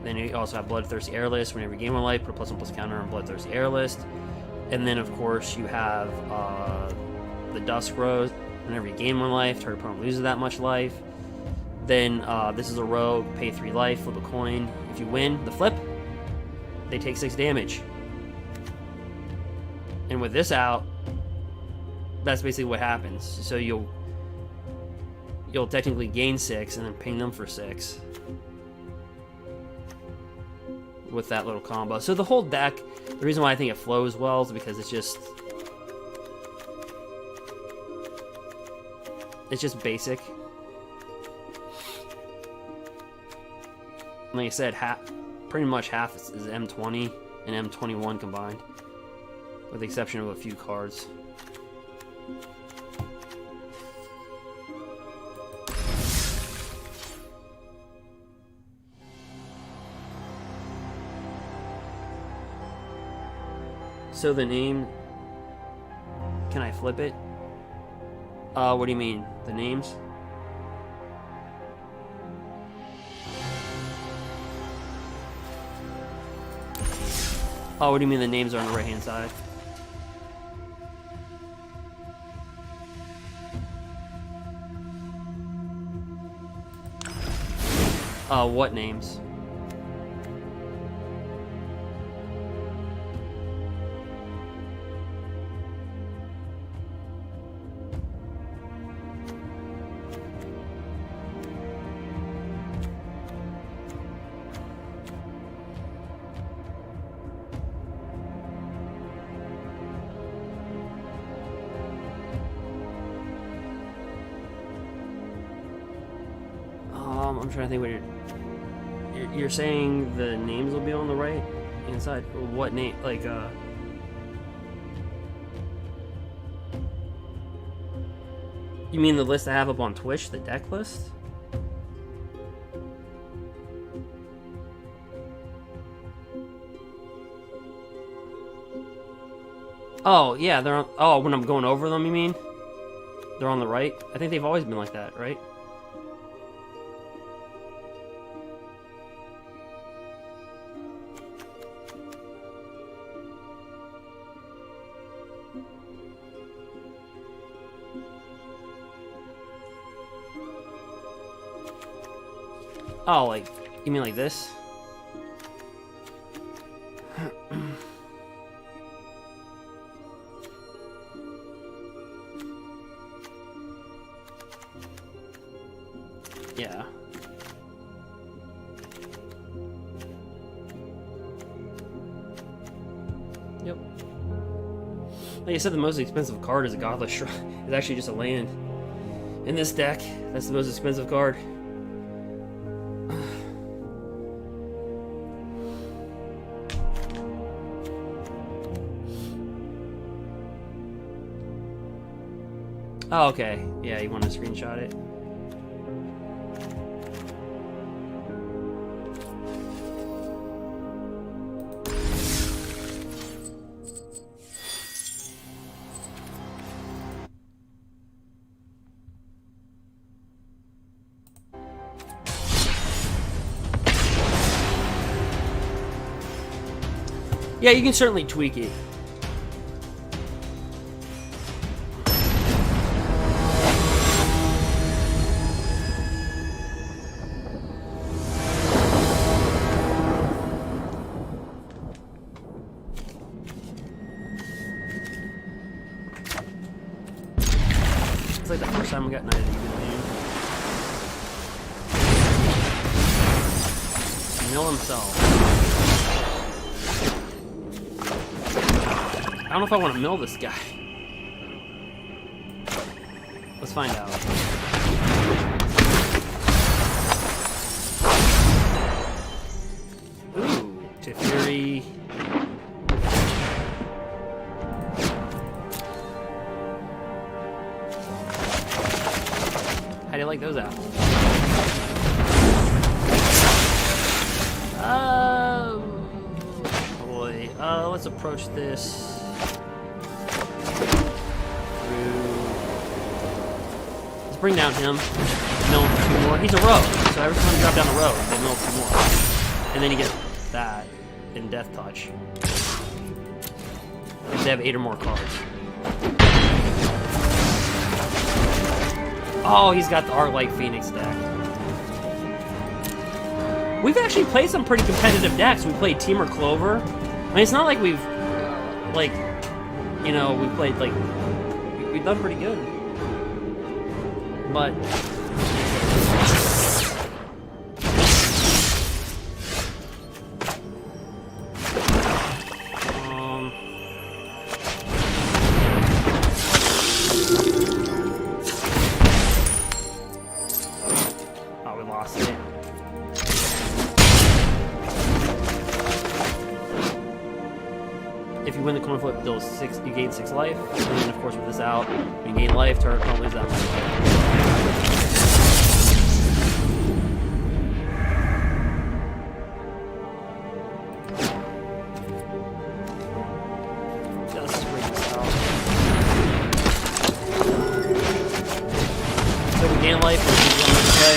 Then you also have Bloodthirsty Airlist. Whenever you gain 1 life, put a +1/+1 counter on Bloodthirsty Airlist. And then, of course, you have the Dusk Rose. Whenever you gain 1 life, target opponent loses that much life. Then this is a rogue, pay 3 life, flip a coin. If you win the flip, they take 6 damage. And with this out, that's basically what happens. So you'll technically gain 6 and then ping them for 6 with that little combo. So the whole deck, the reason why I think it flows well is because it's just basic. Like I said, pretty much half is M20 and M21 combined, with the exception of a few cards. So the name, can I flip it? What do you mean? The names? Oh, what do you mean the names are on the right-hand side? What names? I'm trying to think what you're saying. The names will be on the right hand side. What name? Like you mean the list I have up on Twitch, the deck list? Oh yeah, they're on. Oh, when I'm going over them, you mean? They're on the right. I think they've always been like that, right? Oh, like, you mean like this? Yeah. Yep. Like I said, the most expensive card is a Godless Shrine. It's actually just a land. In this deck, that's the most expensive card. Oh, okay. Yeah, you want to screenshot it? Yeah, you can certainly tweak it. It's like the first time we got Knight of the Ugin land. Mill himself. I don't know if I want to mill this guy. Let's find out. Teferi. How do you like those apples? Boy. Let's approach this through. Let's bring down him. Mill 2 more. He's a rogue, so every time you drop down a rogue, they mill 2 more. And then you get that in Death Touch. If they have 8 or more cards. Oh, he's got the Arclight Phoenix deck. We've actually played some pretty competitive decks. We played Temur Clover. I mean, it's not like we've, like, you know, we played, like, we've done pretty good. But... oh, we lost it. If you win the coin flip, you gain 6 life. And then, of course, with this out, you gain life. Turret can't lose that much life. Just bring this out. So we gain life, or we gain life, okay?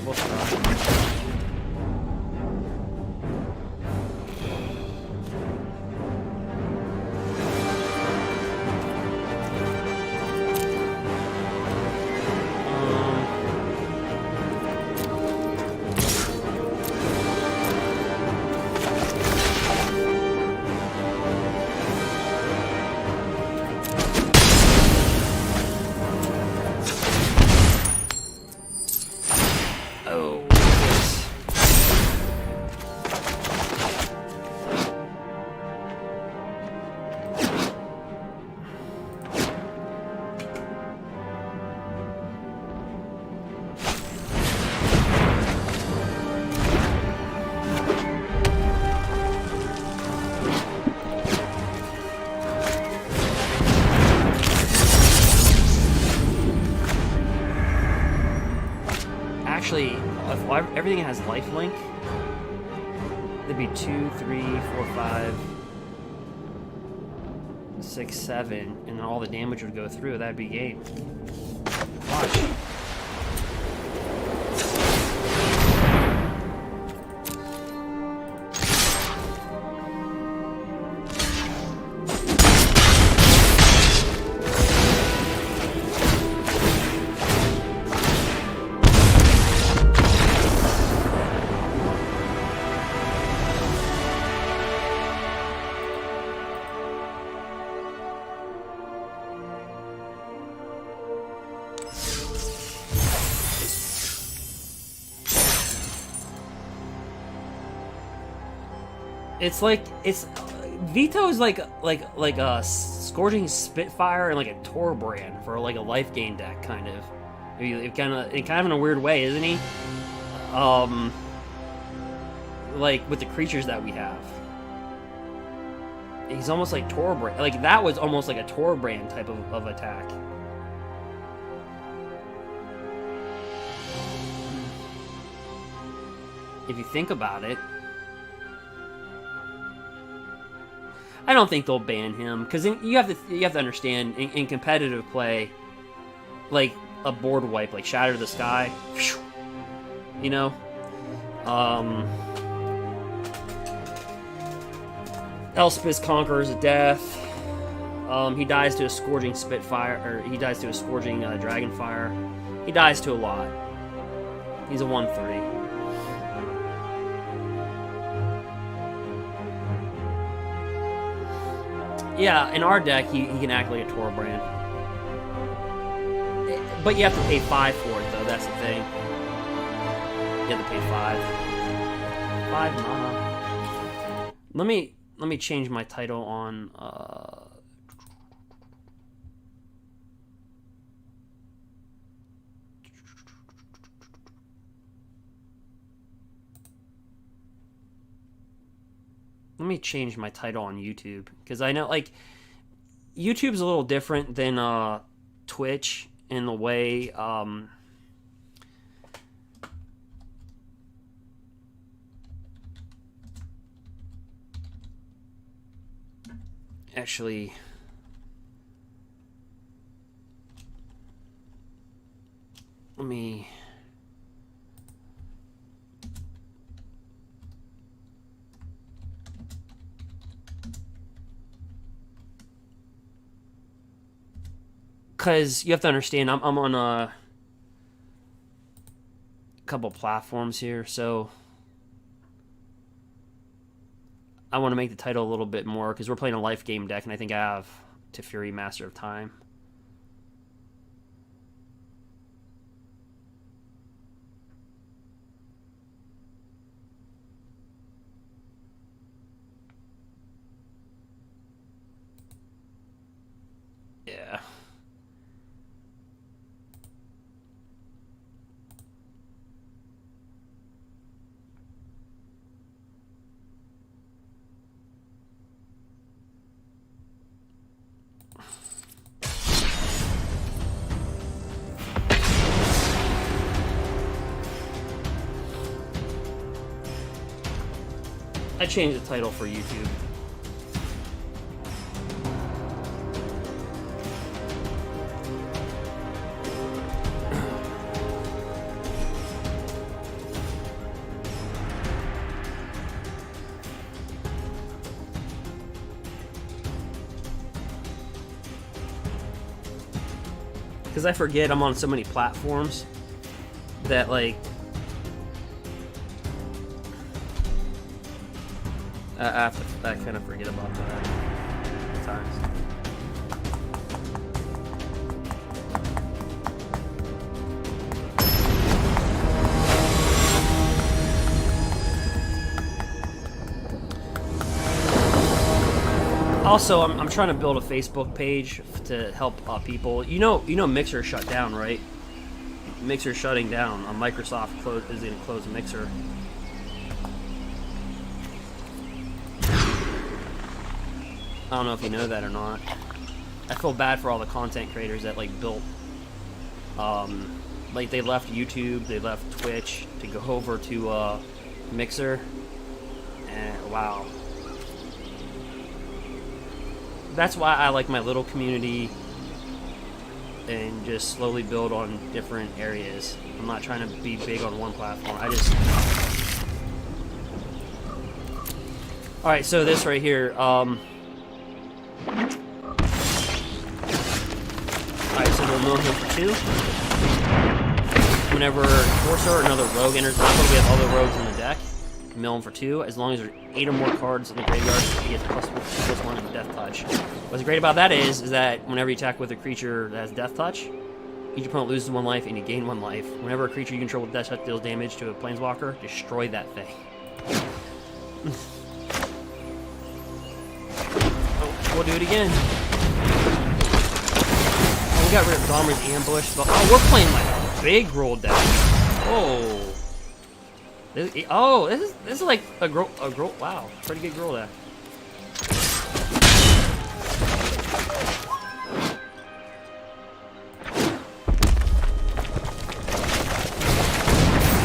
We'll try. Actually, if everything has lifelink, there'd be 2, 3, 4, 5, 6, 7, and all the damage would go through. That'd be game. Watch. It's Veto is like a Scourging Spitfire and like a Torbrand for like a life gain deck, kind of. Kind of in a weird way, isn't he? Like with the creatures that we have, he's almost like Torbrand. Like that was almost like a Torbrand type of attack. If you think about it. I don't think they'll ban him because you have to understand in competitive play, like a board wipe, like Shatter the Sky, you know, Elspeth conquers death. He dies to a Scourging Spitfire, or he dies to a Scourging Dragonfire. He dies to a lot. He's a 1/3. Yeah, in our deck, he can act like a Torbrand. But you have to pay 5 for it, though. That's the thing. You have to pay 5. 5 mana. Let me change my title on. Let me change my title on YouTube, because I know, like, YouTube's a little different than Twitch in the way, actually, let me... Because you have to understand, I'm on a couple platforms here, so I want to make the title a little bit more, because we're playing a life game deck, and I think I have Teferi, Master of Time. Yeah. I changed the title for YouTube. Because I forget I'm on so many platforms that, like, I kind of forget about that at times. Also, I'm trying to build a Facebook page to help people. You know, Mixer shut down, right? Mixer's shutting down. Microsoft is going to close Mixer. I don't know if you know that or not. I feel bad for all the content creators that, like, built, like, they left YouTube, they left Twitch to go over to Mixer, and wow. That's why I like my little community and just slowly build on different areas. I'm not trying to be big on one platform. Alright, so this right here, Alright, so we'll mill him for 2. Whenever Forcer or another rogue enters the battle, we have all the rogues in the deck. Mill him for 2. As long as there are 8 or more cards in the graveyard, he gets +1 to Death Touch. What's great about that is that whenever you attack with a creature that has Death Touch, each opponent loses 1 life and you gain 1 life. Whenever a creature you control with Death Touch deals damage to a planeswalker, destroy that thing. Oh, we'll do it again. Oh, we got rid of Dahmer's Ambush, but oh, we're playing like a big roll deck. Oh. This is like a gruul. Wow, pretty good gruul deck.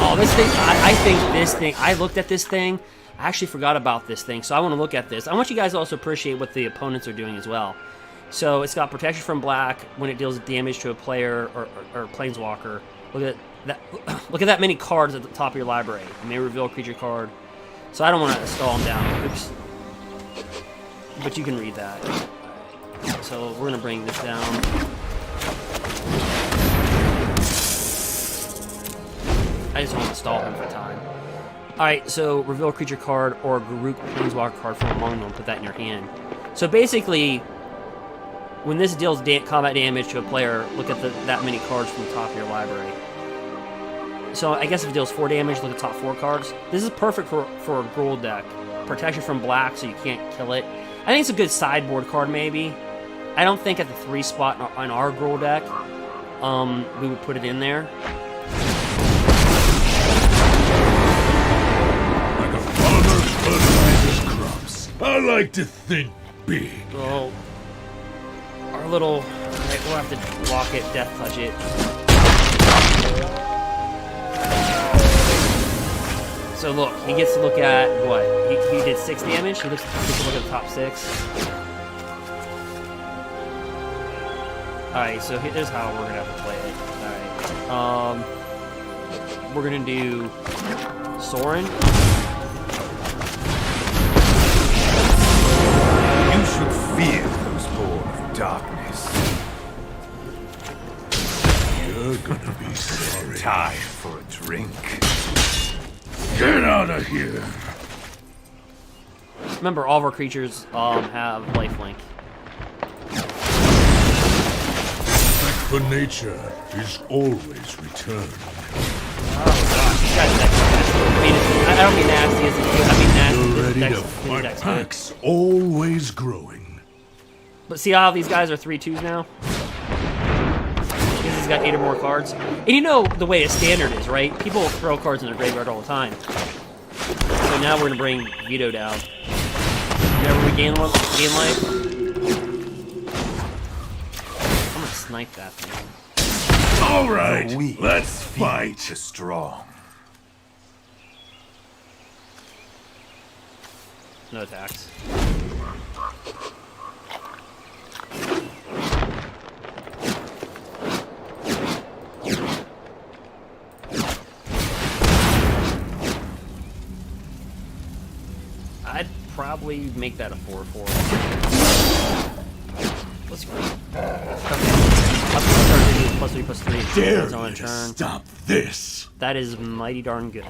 Oh, this thing, I think this thing, I looked at this thing, I actually forgot about this thing, so I want to look at this. I want you guys to also appreciate what the opponents are doing as well. So it's got protection from black when it deals damage to a player or planeswalker. Look at that. Look at that many cards at the top of your library. You may reveal a creature card. So I don't want to stall them down. Oops. But you can read that. So we're going to bring this down. I just want to stall him for time. Alright, so reveal a creature card or a Garruk planeswalker card from among them. Put that in your hand. So basically, when this deals combat damage to a player, look at that many cards from the top of your library. So I guess if it deals 4 damage, look at the top 4 cards. This is perfect for a gruul deck. Protection from black, so you can't kill it. I think it's a good sideboard card, maybe. I don't think at the 3 spot on our gruul deck, we would put it in there. Like a farmer fertilizes crops, like to think big. Well, our little... Alright, we'll have to block it, death touch it. So look, he gets to look at what? He did 6 damage. He gets to look at the top 6. Alright, so here's how we're gonna have to play it. Alright. We're gonna do Soren. You should fear those born of darkness. You're gonna be sorry. Time for a drink. Get out of here! Remember, all of our creatures have lifelink. Back for nature is always returned. Oh gosh, these guys deck. I mean, I don't mean nasty as I mean nasty. You're His ready deck's- to his fight. deck's good. Pack's always growing. But see how these guys are 3/2s now? Because he's got 8 or more cards. And you know the way a standard is, right? People throw cards in their graveyard all the time. So now we're gonna bring Vito down. Whenever we gain life, I'm gonna snipe that thing. All right, The weak let's feed fight. the strong. No attacks. I'd probably make that a 4/4. Let's go. +3/+3. Dare That's on a you to turn. stop this? That is mighty darn good.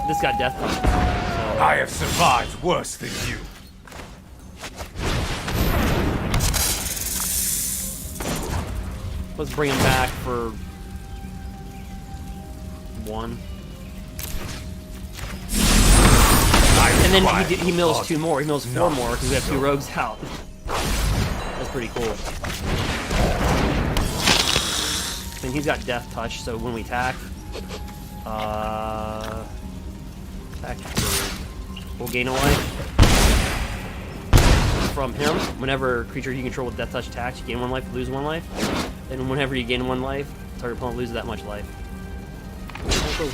This got death touch. So. I have survived worse than you. Let's bring him back for 1. And then he mills 2 more. He mills 4 more because we have 2 rogues out. That's pretty cool. And he's got death touch, so when we attack, we'll gain a life from him. Whenever creature you control with death touch attacks, you gain 1 life, lose 1 life. And whenever you gain 1 life, target opponent loses that much life. Cool.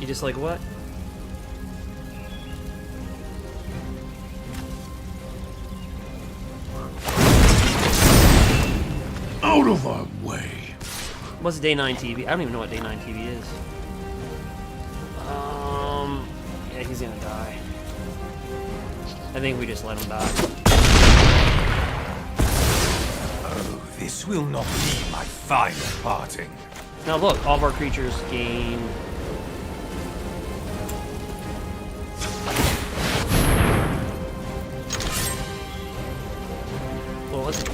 You just like what? Out of our way. What's day 9 TV? I don't even know what day 9 TV is. Yeah, he's gonna die. I think we just let him die. Oh, this will not be my final parting. Now look, all of our creatures gain... Well, let's...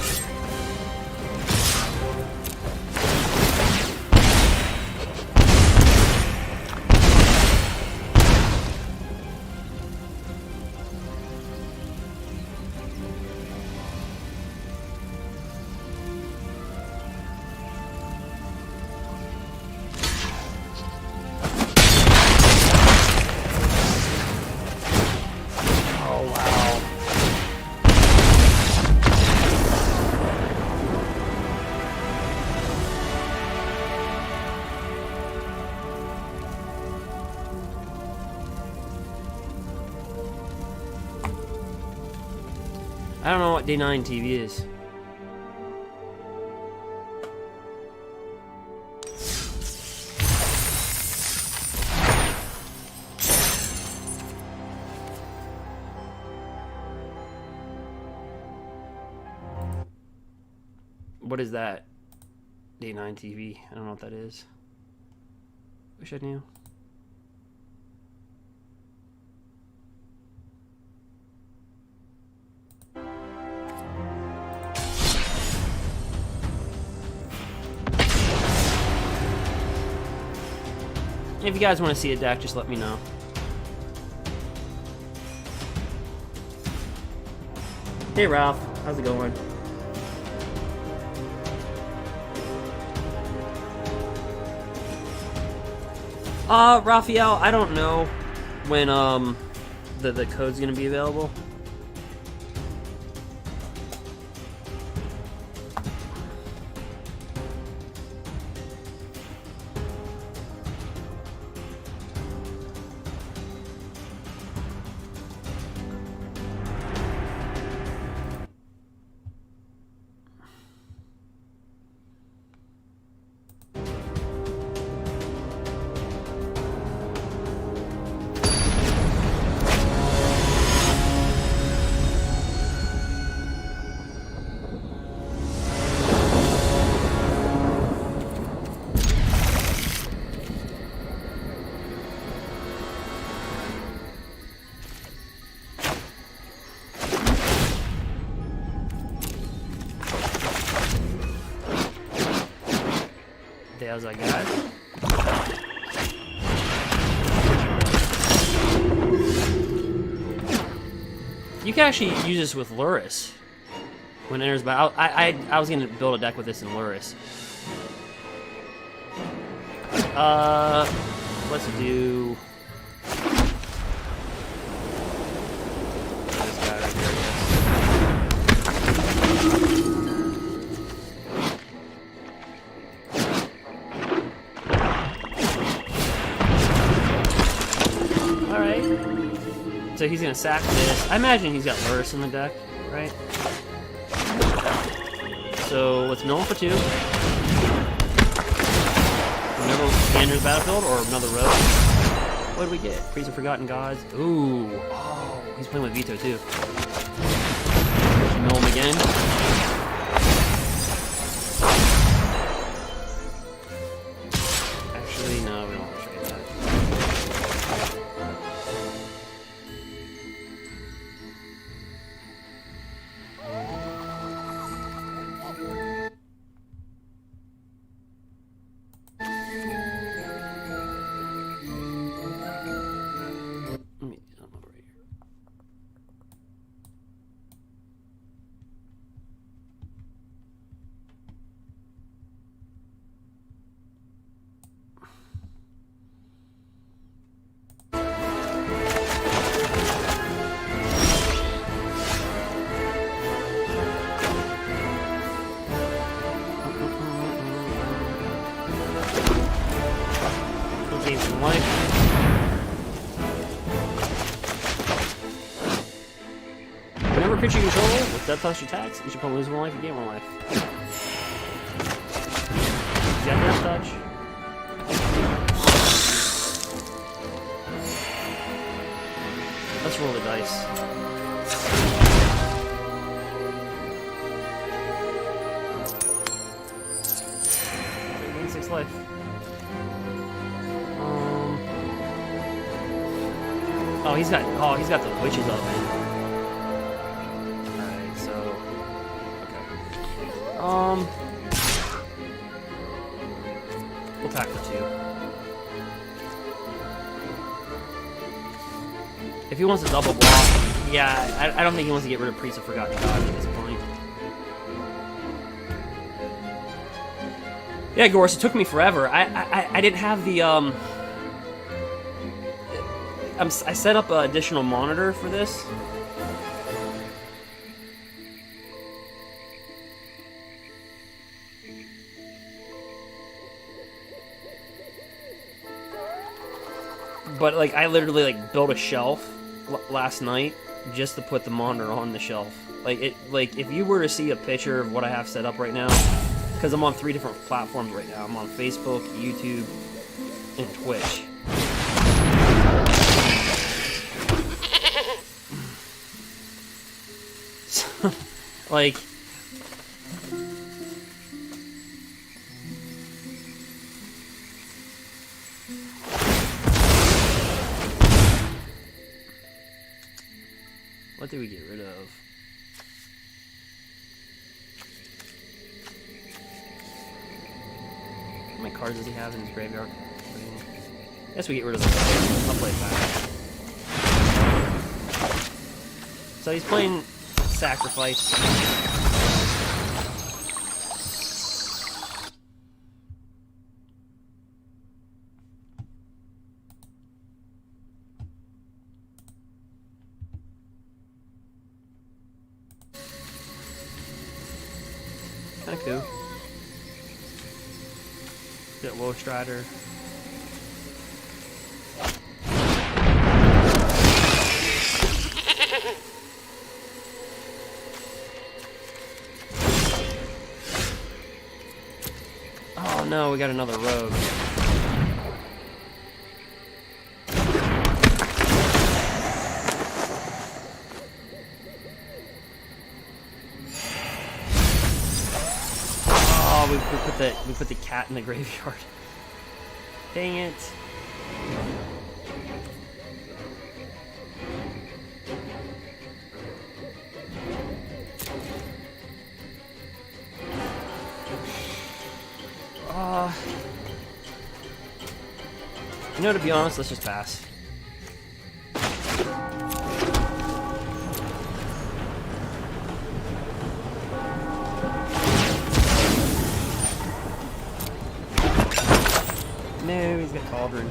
I don't know what day 9 TV is. What is that? Day 9 TV. I don't know what that is. Wish I knew. If you guys want to see a deck, just let me know. Hey Ralph, how's it going? Raphael, I don't know when the code's gonna be available. As I got. You can actually use this with Luris when it enters battle. I was gonna build a deck with this in Luris. Let's do this guy right here, I guess. So he's gonna sack this. I imagine he's got Luris in the deck, right? So let's mill him for 2. Whenever he enters the battlefield, or another road. What did we get? Priest of Forgotten Gods. Ooh. Oh, he's playing with Veto too. Mill him again. Actually, no, we don't want to trade that. Whenever creature you control with death touch attacks, each opponent loses 1 life, you gain 1 life. You got death touch. Let's roll the dice. Gain 6 life. Oh, he's got the witches up, man. Alright, so okay. We'll attack for 2. If he wants to double block, yeah, I don't think he wants to get rid of Priest of Forgotten Gods at this point. Yeah, Gorse, it took me forever. I didn't have the I set up an additional monitor for this. But like I literally like built a shelf last night just to put the monitor on the shelf. Like if you were to see a picture of what I have set up right now, because I'm on 3 different platforms right now. I'm on Facebook, YouTube, and Twitch. Like, what did we get rid of? How many cards does he have in his graveyard? Guess we get rid of the. I'll play it back. So he's playing sacrifice. Kinda cool. Get Low Strider. Oh no, we got another rogue. We put the cat in the graveyard. Dang it. You know, to be honest, let's just pass. No, he's got Cauldron.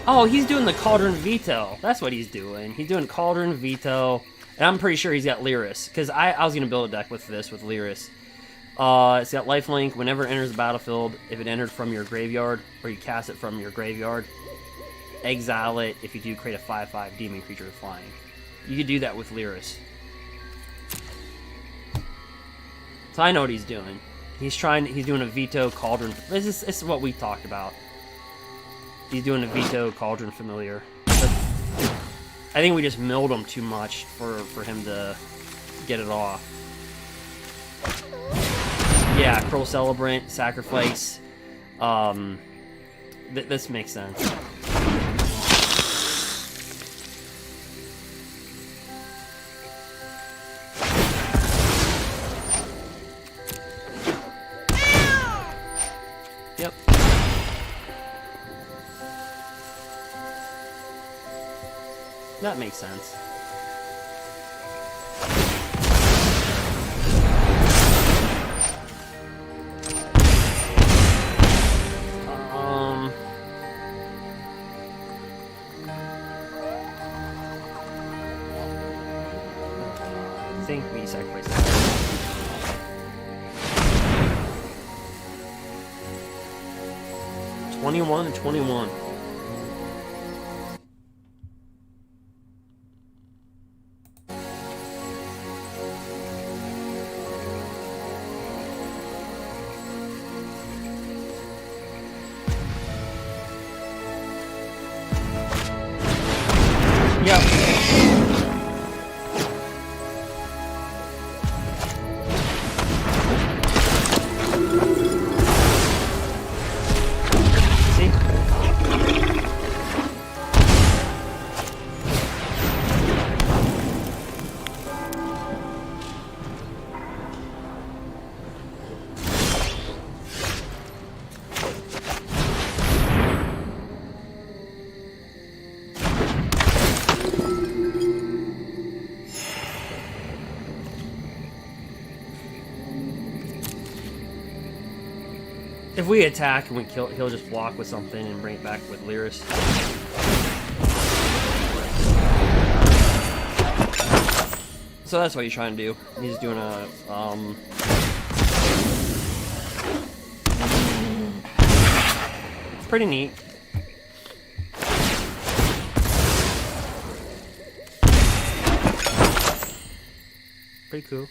Oh, he's doing the Cauldron Veto. That's what he's doing. He's doing Cauldron Veto. And I'm pretty sure he's got Lyris. Because I was going to build a deck with this, with Lyris. It's got lifelink. Whenever it enters the battlefield, if it entered from your graveyard, or you cast it from your graveyard, exile it if you do create a 5/5 demon creature with flying. You could do that with Lyris. So I know what he's doing. He's doing a Veto Cauldron. This is what we talked about. He's doing a Veto Cauldron Familiar. But I think we just milled him too much for him to get it off. Yeah, Cruel Celebrant, Sacrifice. This makes sense. Yep. That makes sense. I think we sacrifice that. 21 and 21. Yep. If we attack and we kill, he'll just block with something and bring it back with Lyris. So that's what he's trying to do. He's doing a pretty neat. Pretty cool.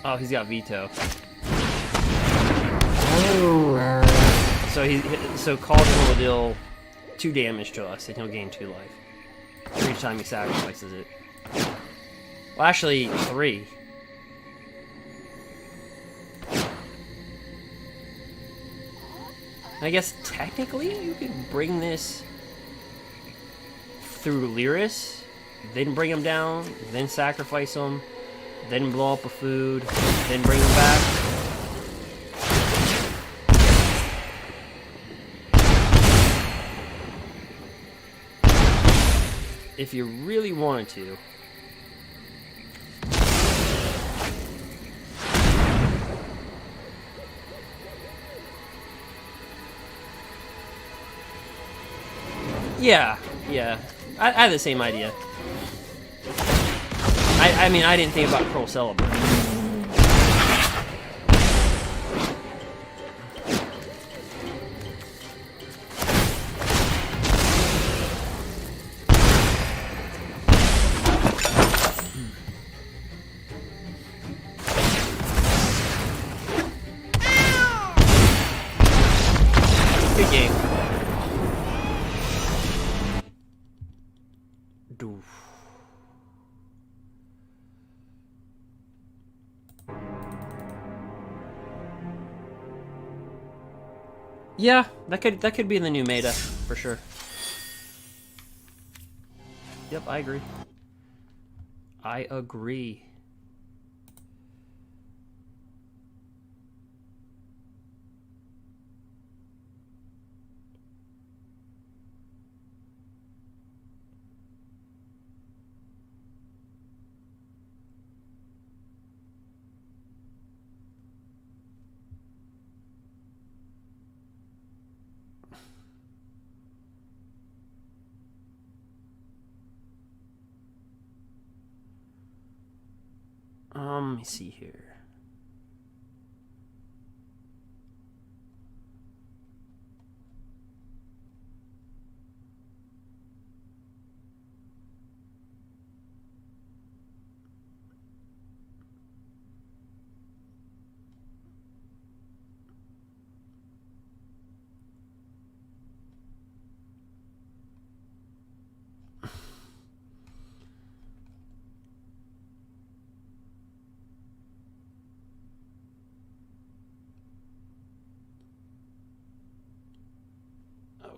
Oh, he's got Veto. So Cauldron will deal 2 damage to us, and he'll gain 2 life. Every time he sacrifices it. Well, actually, 3. I guess technically you could bring this through Lyris, then bring him down, then sacrifice him, then blow up a food, then bring him back. If you really wanted to. Yeah. I had the same idea. I mean, I didn't think about Pearl Celebrate. Good game. Yeah, that could be in the new meta for sure. Yep, I agree. I agree. Let me see here.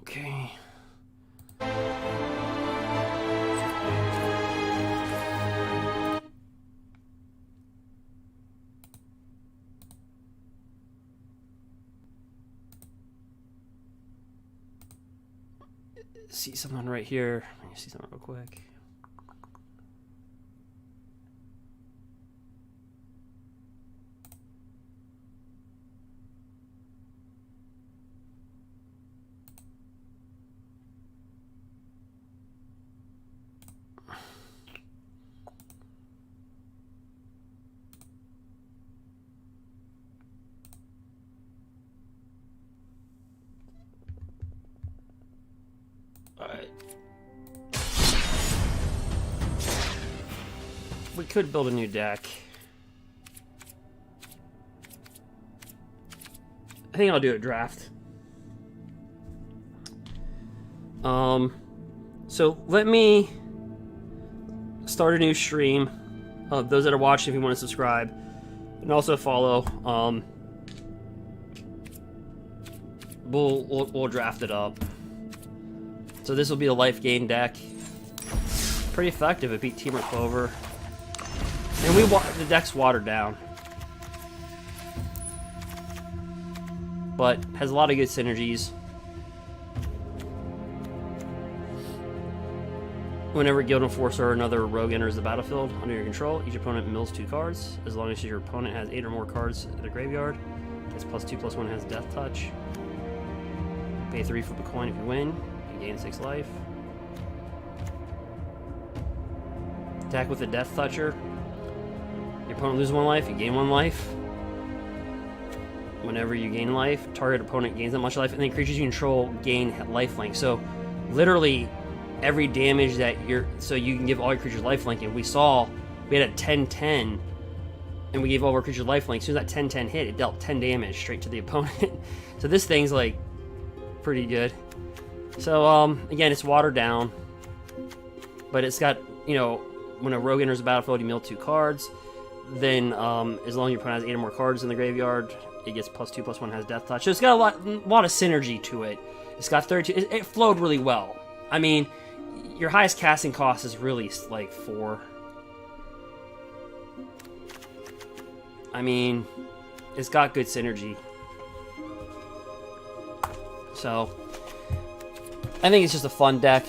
Okay. See someone right here. Let me see something real quick. Alright. We could build a new deck. I think I'll do a draft. So let me start a new stream. Those that are watching, if you want to subscribe and also follow, we'll draft it up. So this will be a life gain deck. Pretty effective. It beat Temur Clover. And the deck's watered down. But has a lot of good synergies. Whenever Guild Enforcer or another rogue enters the battlefield under your control, each opponent mills 2 cards. As long as your opponent has 8 or more cards in the graveyard. It's +2/+1 has Death Touch. Pay 3 flip a coin if you win. You gain 6 life. Attack with the Death Toucher. Your opponent loses 1 life, you gain 1 life. Whenever you gain life, target opponent gains that much life, and then creatures you control gain lifelink. So, literally, every damage that so you can give all your creatures lifelink, and we had a 10/10, and we gave all our creatures lifelink. As soon as that 10/10 hit, it dealt 10 damage straight to the opponent. So this thing's like pretty good. So, again, it's watered down. But it's got, you know, when a rogue enters the battlefield, you mill 2 cards. Then, as long as your opponent has 8 or more cards in the graveyard, it gets +2/+1, has Death Touch. So it's got a lot of synergy to it. It's got 32. It flowed really well. I mean, your highest casting cost is really like 4. I mean, it's got good synergy. So, I think it's just a fun deck.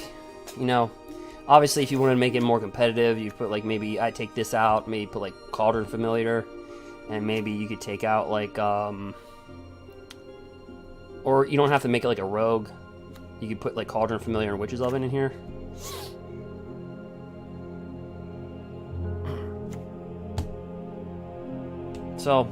You know, obviously, if you wanted to make it more competitive, you put like maybe I take this out, maybe put like Cauldron Familiar, and maybe you could take out like or you don't have to make it like a rogue. You could put like Cauldron Familiar and Witch's Oven in here. So,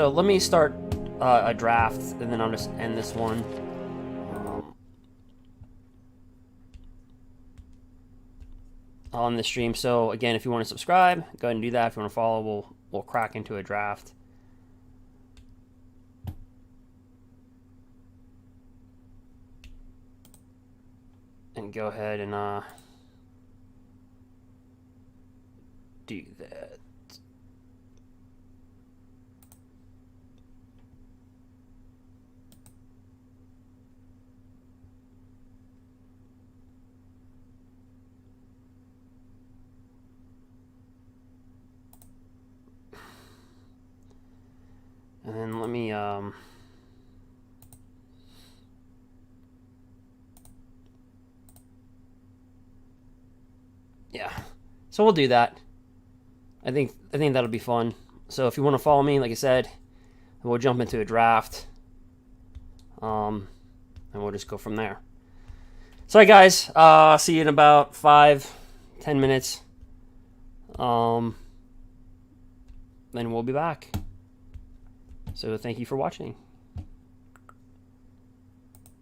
let me start a draft, and then I'll just end this one. On the stream. So again, if you want to subscribe, go ahead and do that. If you want to follow, we'll crack into a draft. And go ahead and do that. And then let me, yeah. So we'll do that. I think that'll be fun. So if you want to follow me, like I said, we'll jump into a draft. And we'll just go from there. Sorry guys, see you in about 5-10 minutes. Then we'll be back. So thank you for watching.